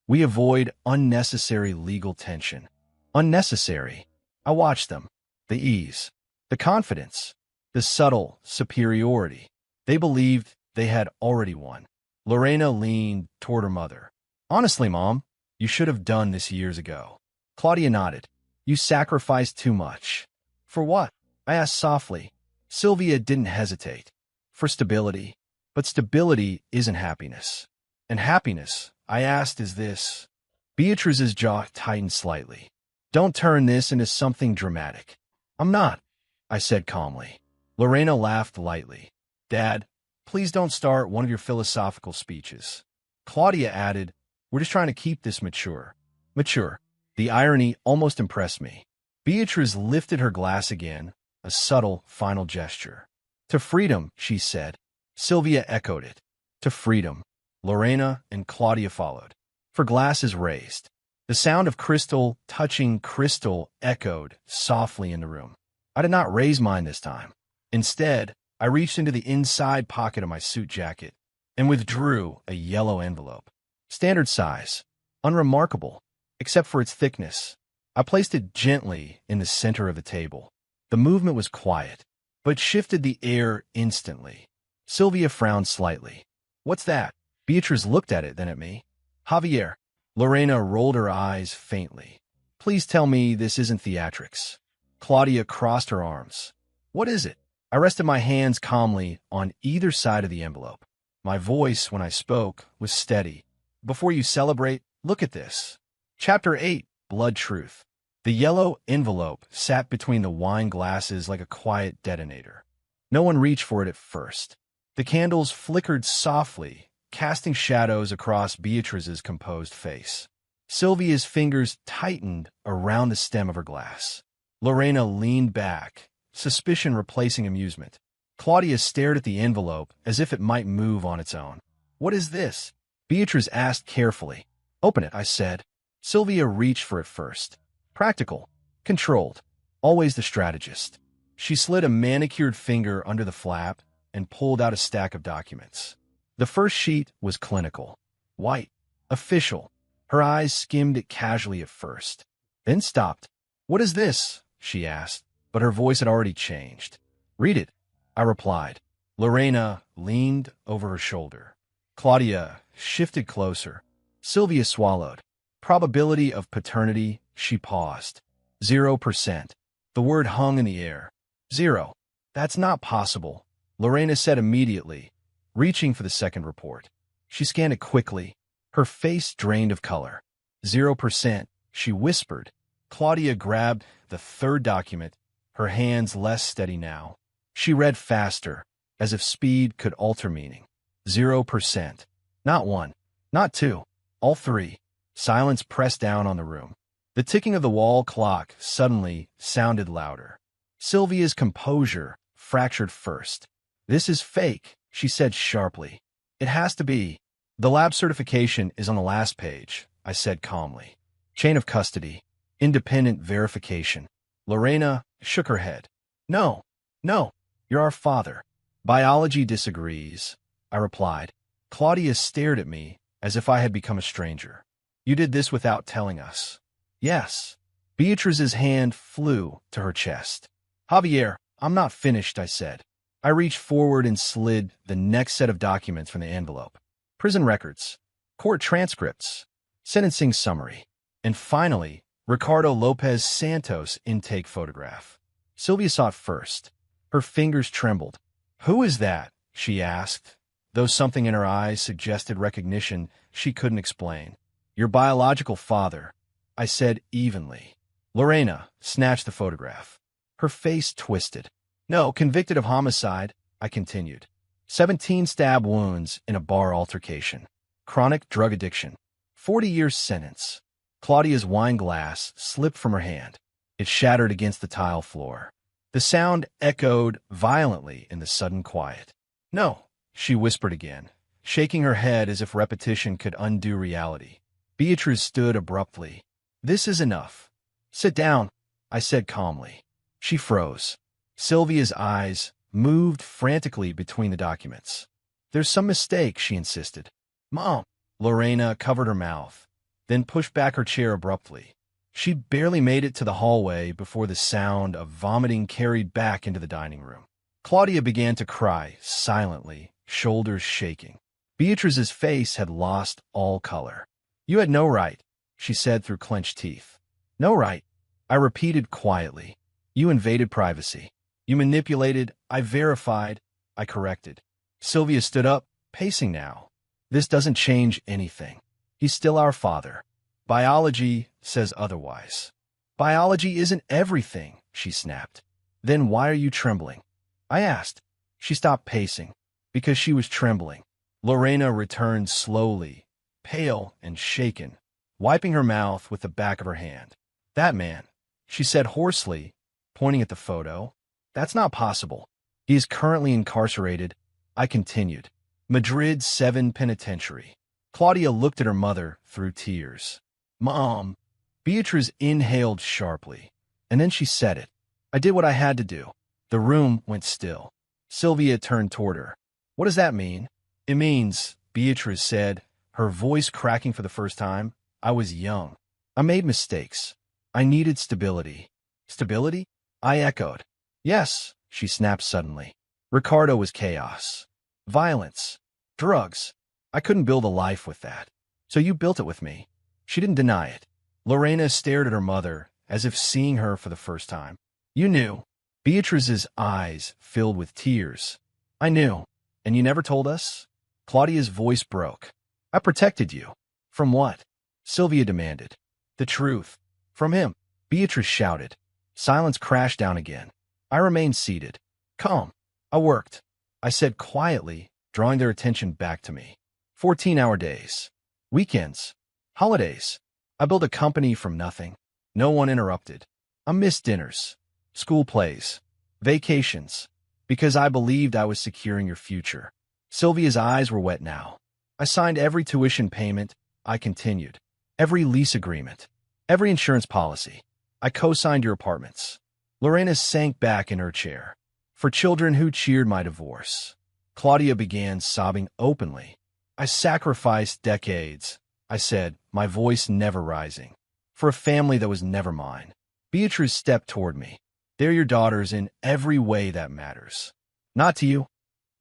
we avoid unnecessary legal tension. Unnecessary. I watched them. The ease. The confidence. The subtle superiority. They believed they had already won. Lorena leaned toward her mother. Honestly, Mom, you should have done this years ago. Claudia nodded. You sacrificed too much. For what? I asked softly. Sylvia didn't hesitate. For stability. But stability isn't happiness. And happiness, I asked, is this. Beatrice's jaw tightened slightly. Don't turn this into something dramatic. I'm not, I said calmly. Lorena laughed lightly. Dad, please don't start one of your philosophical speeches. Claudia added, we're just trying to keep this mature. Mature. The irony almost impressed me. Beatrice lifted her glass again, a subtle final gesture. To freedom, she said. Sylvia echoed it. To freedom. Lorena and Claudia followed. For glasses raised. The sound of crystal touching crystal echoed softly in the room. I did not raise mine this time. Instead, I reached into the inside pocket of my suit jacket and withdrew a yellow envelope. Standard size. Unremarkable, except for its thickness. I placed it gently in the center of the table. The movement was quiet, but shifted the air instantly. Sylvia frowned slightly. What's that? Beatrice looked at it, then at me. Javier. Lorena rolled her eyes faintly. Please tell me this isn't theatrics. Claudia crossed her arms. What is it? I rested my hands calmly on either side of the envelope. My voice, when I spoke, was steady. Before you celebrate, look at this. Chapter 8, Blood Truth. The yellow envelope sat between the wine glasses like a quiet detonator. No one reached for it at first. The candles flickered softly, casting shadows across Beatrice's composed face. Sylvia's fingers tightened around the stem of her glass. Lorena leaned back, suspicion replacing amusement. Claudia stared at the envelope as if it might move on its own. What is this? Beatrice asked carefully. Open it, I said. Sylvia reached for it first. Practical. Controlled. Always the strategist. She slid a manicured finger under the flap and pulled out a stack of documents. The first sheet was clinical. White. Official. Her eyes skimmed it casually at first, then stopped. What is this? She asked, but her voice had already changed. Read it, I replied. Lorena leaned over her shoulder. Claudia shifted closer. Sylvia swallowed. Probability of paternity, she paused. 0%. The word hung in the air. 0. That's not possible, Lorena said immediately, reaching for the second report. She scanned it quickly, her face drained of color. 0%, she whispered. Claudia grabbed the third document, her hands less steady now. She read faster, as if speed could alter meaning. 0%. Not 1. Not 2. All 3. Silence pressed down on the room. The ticking of the wall clock suddenly sounded louder. Sylvia's composure fractured first. "This is fake," she said sharply. "It has to be." "The lab certification is on the last page," I said calmly. "Chain of custody. Independent verification." Lorena shook her head. "No, no, you're our father." "Biology disagrees," I replied. Claudia stared at me as if I had become a stranger. "You did this without telling us." "Yes." Beatrice's hand flew to her chest. "Javier, I'm not finished," I said. I reached forward and slid the next set of documents from the envelope. Prison records, court transcripts, sentencing summary, and finally, Ricardo Lopez Santos' intake photograph. Sylvia saw it first. Her fingers trembled. "Who is that?" she asked, though something in her eyes suggested recognition she couldn't explain. "Your biological father," I said evenly. Lorena snatched the photograph. Her face twisted. "No, convicted of homicide," I continued. 17 stab wounds in a bar altercation. Chronic drug addiction. 40 years sentence. Claudia's wine glass slipped from her hand. It shattered against the tile floor. The sound echoed violently in the sudden quiet. "No," she whispered again, shaking her head as if repetition could undo reality. Beatrice stood abruptly. "This is enough." "Sit down," I said calmly. She froze. Sylvia's eyes moved frantically between the documents. "There's some mistake," she insisted. "Mom." Lorena covered her mouth, then pushed back her chair abruptly. She'd barely made it to the hallway before the sound of vomiting carried back into the dining room. Claudia began to cry, silently, shoulders shaking. Beatrice's face had lost all color. "You had no right," she said through clenched teeth. "No right," I repeated quietly. "You invaded privacy. You manipulated, I verified, I corrected." Sylvia stood up, pacing now. "This doesn't change anything. He's still our father. Biology says otherwise." "Biology isn't everything," she snapped. "Then why are you trembling?" I asked. She stopped pacing. "Because she was trembling." Lorena returned slowly, pale and shaken, wiping her mouth with the back of her hand. "That man," she said hoarsely, pointing at the photo. "That's not possible. He is currently incarcerated," I continued. "Madrid 7 Penitentiary." Claudia looked at her mother through tears. "Mom." Beatrice inhaled sharply, and then she said it. "I did what I had to do." The room went still. Sylvia turned toward her. "What does that mean?" "It means," Beatrice said, her voice cracking for the first time, "I was young. I made mistakes. I needed stability." "Stability?" I echoed. "Yes," she snapped suddenly. "Ricardo was chaos. Violence. Drugs. I couldn't build a life with that. So you built it with me." She didn't deny it. Lorena stared at her mother, as if seeing her for the first time. "You knew." Beatrice's eyes filled with tears. "I knew. And you never told us?" Claudia's voice broke. "I protected you." "From what?" Sylvia demanded. "The truth." "From him," Beatrice shouted. Silence crashed down again. I remained seated. "Calm." "I worked," I said quietly, drawing their attention back to me. 14-hour days. Weekends. Holidays. I built a company from nothing. No one interrupted. I missed dinners. School plays. Vacations. Because I believed I was securing your future. Sylvia's eyes were wet now. "I signed every tuition payment," I continued. "Every lease agreement. Every insurance policy. I co-signed your apartments." Lorena sank back in her chair. "For children who cheered my divorce." Claudia began sobbing openly. "I sacrificed decades," I said, my voice never rising, "for a family that was never mine." Beatrice stepped toward me. "They're your daughters in every way that matters." "Not to you,"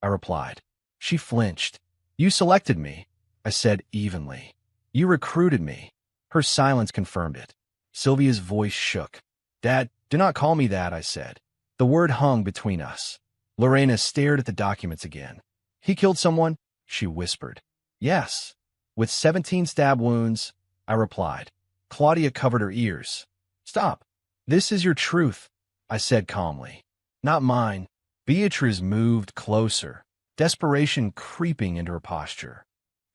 I replied. She flinched. "You selected me," I said evenly. "You recruited me." Her silence confirmed it. Sylvia's voice shook. "Dad, do not call me that," I said. The word hung between us. Lorena stared at the documents again. "He killed someone?" she whispered. "Yes." "With 17 stab wounds," I replied. Claudia covered her ears. "Stop. This is your truth," I said calmly. "Not mine." Beatrice moved closer, desperation creeping into her posture.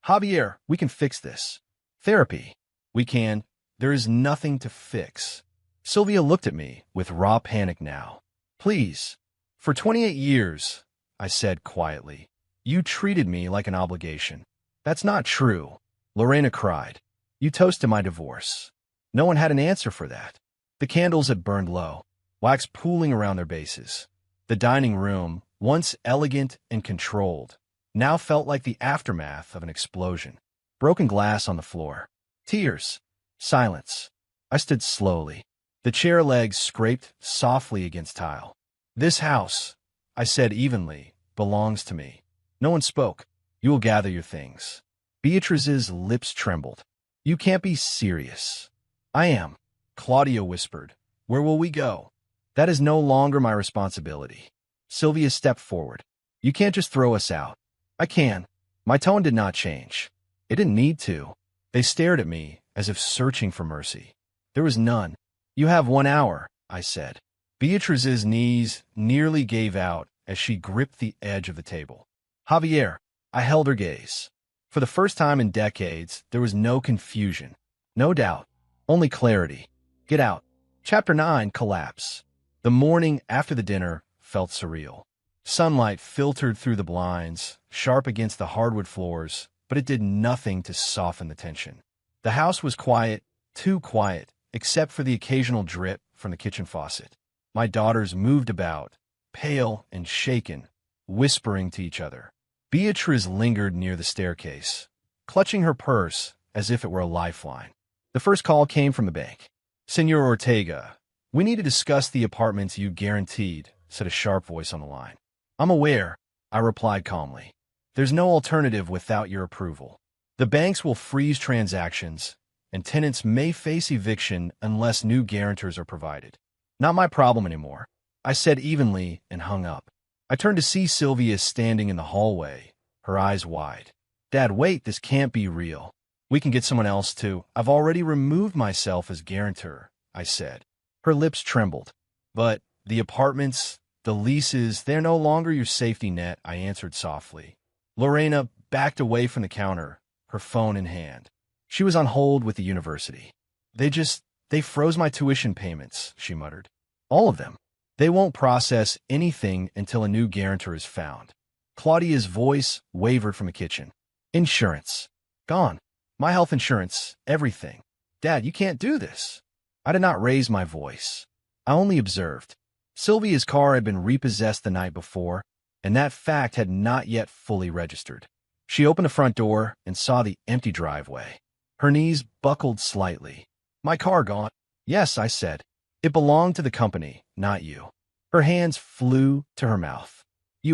"Javier, we can fix this. Therapy. We can. There is nothing to fix. Sylvia looked at me with raw panic now. Please. For 28 years, I said quietly, you treated me like an obligation. That's not true. Lorena cried. You toasted my divorce. No one had an answer for that. The candles had burned low, wax pooling around their bases. The dining room, once elegant and controlled, now felt like the aftermath of an explosion. Broken glass on the floor. Tears. Silence. I stood slowly. The chair legs scraped softly against tile. This house, I said evenly, belongs to me. No one spoke. You will gather your things. Beatrice's lips trembled. You can't be serious. I am. Claudia whispered. Where will we go? That is no longer my responsibility. Sylvia stepped forward. You can't just throw us out. I can. My tone did not change. It didn't need to. They stared at me as if searching for mercy. There was none. You have 1 hour, I said. Beatrice's knees nearly gave out as she gripped the edge of the table. Javier, I held her gaze. For the first time in decades, there was no confusion, no doubt, only clarity. Get out. Chapter 9, Collapse. The morning after the dinner felt surreal. Sunlight filtered through the blinds, sharp against the hardwood floors, but it did nothing to soften the tension. The house was quiet, too quiet, except for the occasional drip from the kitchen faucet. My daughters moved about, pale and shaken, whispering to each other. Beatrice lingered near the staircase, clutching her purse as if it were a lifeline. The first call came from the bank. Senor Ortega, we need to discuss the apartments you guaranteed, said a sharp voice on the line. I'm aware, I replied calmly. There's no alternative without your approval. The banks will freeze transactions, and tenants may face eviction unless new guarantors are provided. Not my problem anymore, I said evenly and hung up. I turned to see Sylvia standing in the hallway, her eyes wide. Dad, wait, this can't be real. We can get someone else too. I've already removed myself as guarantor, I said. Her lips trembled. But the apartments, the leases, they're no longer your safety net, I answered softly. Lorena backed away from the counter, her phone in hand. She was on hold with the university. They froze my tuition payments, she muttered. All of them. They won't process anything until a new guarantor is found. Claudia's voice wavered from the kitchen. Insurance. Gone. My health insurance. Everything. Dad, you can't do this. I did not raise my voice. I only observed. Sylvia's car had been repossessed the night before, and that fact had not yet fully registered. She opened the front door and saw the empty driveway. Her knees buckled slightly. My car gone? Yes, I said. It belonged to the company, not you. Her hands flew to her mouth.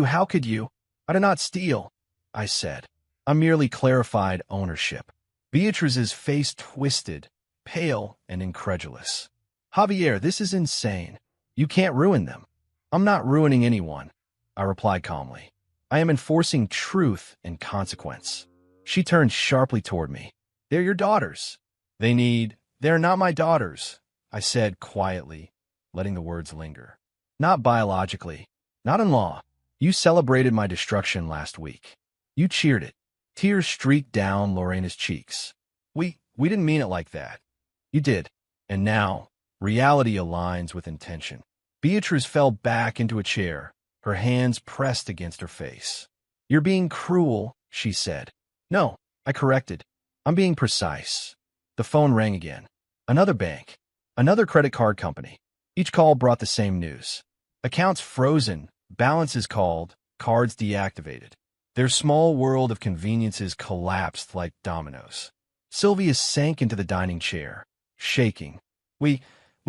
How could you? I did not steal, I said. I merely clarified ownership. Beatrice's face twisted, pale and incredulous. Javier, this is insane. You can't ruin them. I'm not ruining anyone, I replied calmly. I am enforcing truth and consequence. She turned sharply toward me. They're your daughters. They're not my daughters, I said quietly, letting the words linger. Not biologically, not in law. You celebrated my destruction last week. You cheered it. Tears streaked down Lorena's cheeks. We didn't mean it like that. You did. And now, reality aligns with intention. Beatrice fell back into a chair, her hands pressed against her face. You're being cruel, she said. No, I corrected. I'm being precise. The phone rang again. Another bank. Another credit card company. Each call brought the same news. Accounts frozen, balances called, cards deactivated. Their small world of conveniences collapsed like dominoes. Sylvia sank into the dining chair, shaking. We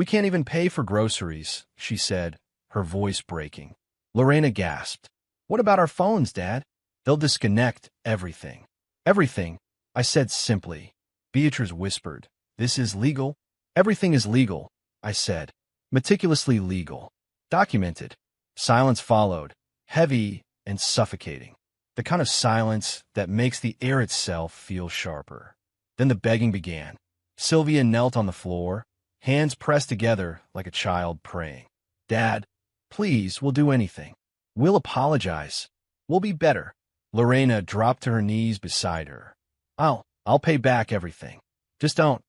can't even pay for groceries, she said, her voice breaking. Lorena gasped. What about our phones, Dad? They'll disconnect everything. Everything, I said simply. Beatrice whispered. This is legal? Everything is legal, I said. Meticulously legal. Documented. Silence followed, heavy and suffocating. The kind of silence that makes the air itself feel sharper. Then the begging began. Sylvia knelt on the floor, hands pressed together like a child praying. Dad, please, we'll do anything. We'll apologize. We'll be better. Lorena dropped to her knees beside her. I'll pay back everything. Just don't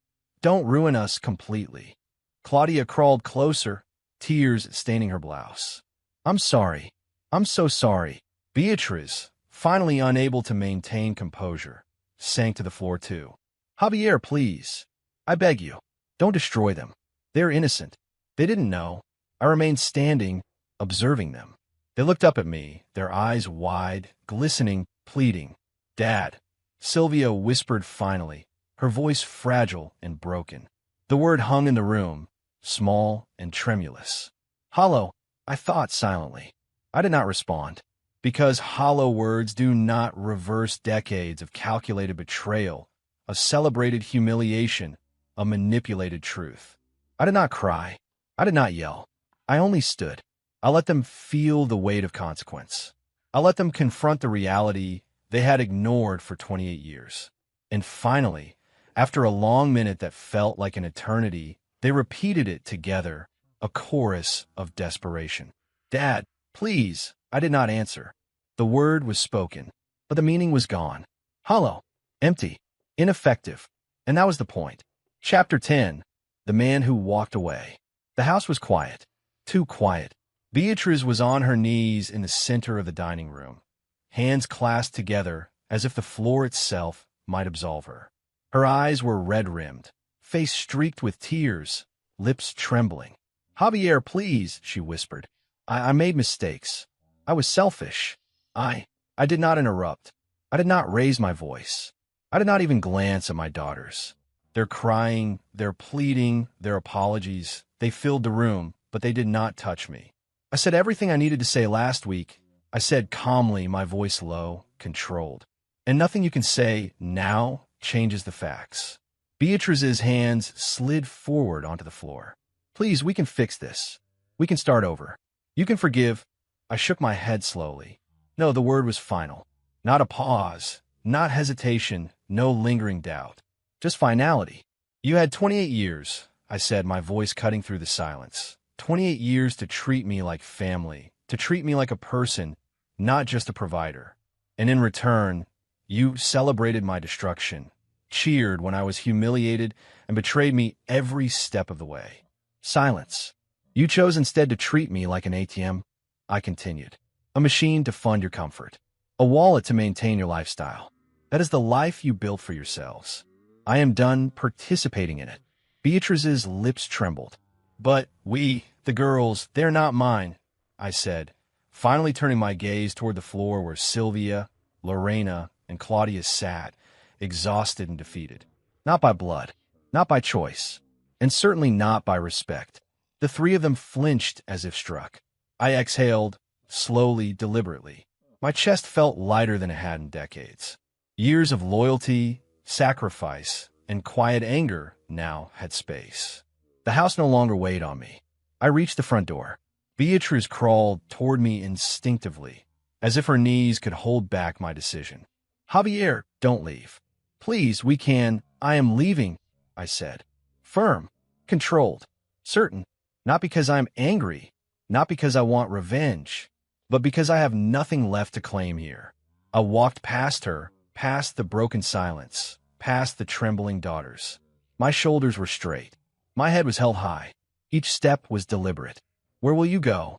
Don't ruin us completely. Claudia crawled closer, tears staining her blouse. I'm sorry. I'm so sorry. Beatrice, finally unable to maintain composure, sank to the floor too. Javier, please. I beg you. Don't destroy them. They're innocent. They didn't know. I remained standing, observing them. They looked up at me, their eyes wide, glistening, pleading. Dad, Sylvia whispered finally, her voice fragile and broken. The word hung in the room, small and tremulous. Hollow, I thought silently. I did not respond, because hollow words do not reverse decades of calculated betrayal, a celebrated humiliation, a manipulated truth. I did not cry. I did not yell. I only stood. I let them feel the weight of consequence. I let them confront the reality they had ignored for 28 years. And finally, after a long minute that felt like an eternity, they repeated it together, a chorus of desperation. Dad, please. I did not answer. The word was spoken, but the meaning was gone. Hollow, empty, ineffective. And that was the point. Chapter 10. The Man Who Walked Away. The house was quiet. Too quiet. Beatrice was on her knees in the center of the dining room, hands clasped together as if the floor itself might absolve her. Her eyes were red-rimmed, face streaked with tears, lips trembling. Javier, please, she whispered. I made mistakes. I was selfish. I did not interrupt. I did not raise my voice. I did not even glance at my daughters. Their crying, their pleading, their apologies, they filled the room, but they did not touch me. I said everything I needed to say last week. I said calmly, my voice low, controlled. And nothing you can say now changes the facts. Beatrice's hands slid forward onto the floor. Please, we can fix this. We can start over. You can forgive. I shook my head slowly. No, the word was final. Not a pause, not hesitation, no lingering doubt. Just finality. You had 28 years, I said, my voice cutting through the silence. 28 years to treat me like family, to treat me like a person, not just a provider. And in return, you celebrated my destruction, cheered when I was humiliated, and betrayed me every step of the way. Silence. You chose instead to treat me like an ATM, I continued. A machine to fund your comfort. A wallet to maintain your lifestyle. That is the life you built for yourselves. I am done participating in it. Beatrice's lips trembled. But we, the girls, they're not mine, I said, finally turning my gaze toward the floor where Sylvia, Lorena, and Claudia sat, exhausted and defeated. Not by blood, not by choice, and certainly not by respect. The three of them flinched as if struck. I exhaled, slowly, deliberately. My chest felt lighter than it had in decades. Years of loyalty, sacrifice, and quiet anger now had space. The house no longer weighed on me. I reached the front door. Beatrice crawled toward me instinctively, as if her knees could hold back my decision. Javier, don't leave. Please, we can. I am leaving, I said. Firm, controlled, certain, not because I'm angry, not because I want revenge, but because I have nothing left to claim here. I walked past her, past the broken silence, past the trembling daughters. My shoulders were straight. My head was held high. Each step was deliberate. Where will you go?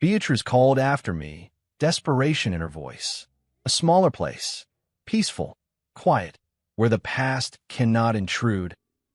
Beatrice called after me, desperation in her voice. A smaller place, peaceful, quiet, where the past cannot intrude,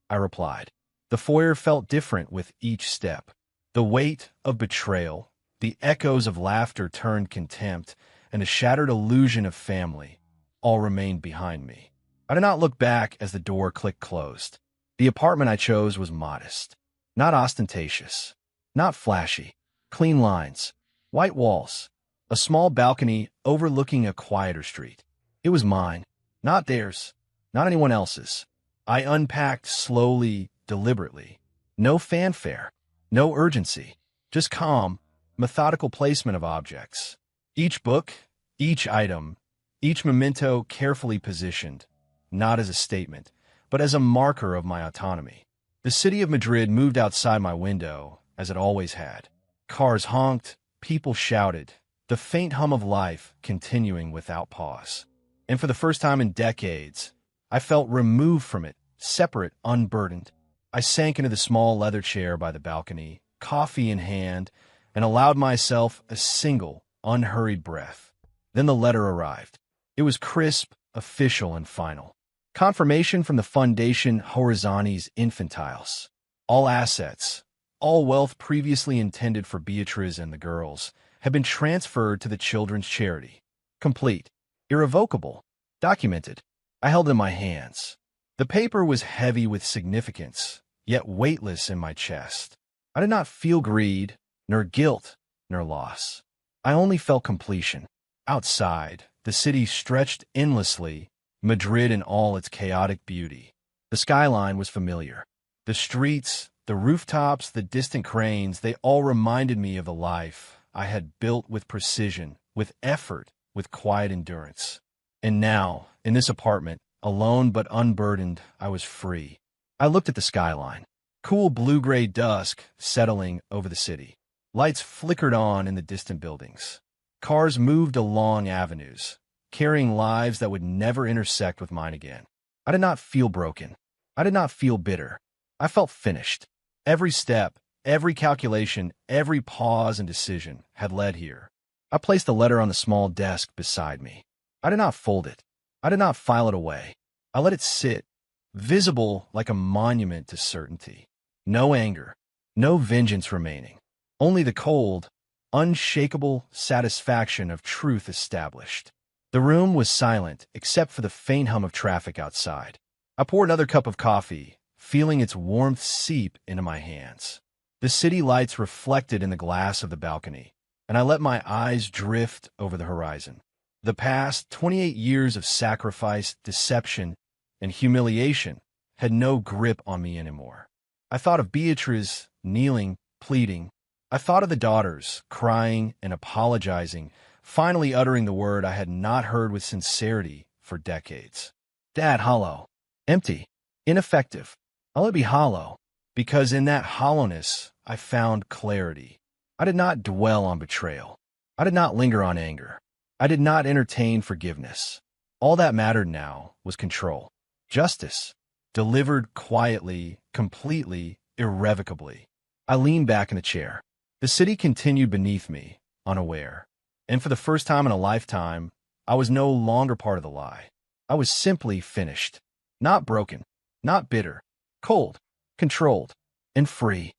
I replied. The foyer felt different with each step. The weight of betrayal, the echoes of laughter turned contempt, and a shattered illusion of family all remained behind me. I did not look back as the door clicked closed. The apartment I chose was modest, not ostentatious, not flashy. Clean lines, white walls, a small balcony overlooking a quieter street. It was mine, not theirs, not anyone else's. I unpacked slowly, deliberately. No fanfare, no urgency, just calm, methodical placement of objects. Each book, each item, each memento carefully positioned, not as a statement, but as a marker of my autonomy. The city of Madrid moved outside my window, as it always had. Cars honked, people shouted, the faint hum of life continuing without pause. And for the first time in decades, I felt removed from it, separate, unburdened. I sank into the small leather chair by the balcony, coffee in hand, and allowed myself a single, unhurried breath. Then the letter arrived. It was crisp, official, and final. Confirmation from the Foundation Horizoni's Infantiles. All assets, all wealth previously intended for Beatriz and the girls, had been transferred to the children's charity. Complete. Irrevocable. Documented. I held it in my hands. The paper was heavy with significance, yet weightless in my chest. I did not feel greed, nor guilt, nor loss. I only felt completion. Outside, the city stretched endlessly, Madrid in all its chaotic beauty. The skyline was familiar. The streets, the rooftops, the distant cranes, they all reminded me of the life I had built with precision, with effort, with quiet endurance. And now, in this apartment, alone but unburdened, I was free. I looked at the skyline. Cool blue-gray dusk settling over the city. Lights flickered on in the distant buildings. Cars moved along avenues, carrying lives that would never intersect with mine again. I did not feel broken. I did not feel bitter. I felt finished. Every step, every calculation, every pause and decision had led here. I placed the letter on the small desk beside me. I did not fold it. I did not file it away. I let it sit, visible like a monument to certainty. No anger, no vengeance remaining. Only the cold, unshakable satisfaction of truth established. The room was silent except for the faint hum of traffic outside. I poured another cup of coffee, feeling its warmth seep into my hands. The city lights reflected in the glass of the balcony, and I let my eyes drift over the horizon. The past 28 years of sacrifice, deception, and humiliation had no grip on me anymore. I thought of Beatriz kneeling, pleading. I thought of the daughters crying and apologizing, finally uttering the word I had not heard with sincerity for decades. Dad, hollow, empty, ineffective. I'll let it be hollow, because in that hollowness I found clarity. I did not dwell on betrayal. I did not linger on anger. I did not entertain forgiveness. All that mattered now was control. Justice, delivered quietly, completely, irrevocably. I leaned back in the chair. The city continued beneath me, unaware. And for the first time in a lifetime, I was no longer part of the lie. I was simply finished. Not broken, not bitter, cold, controlled, and free.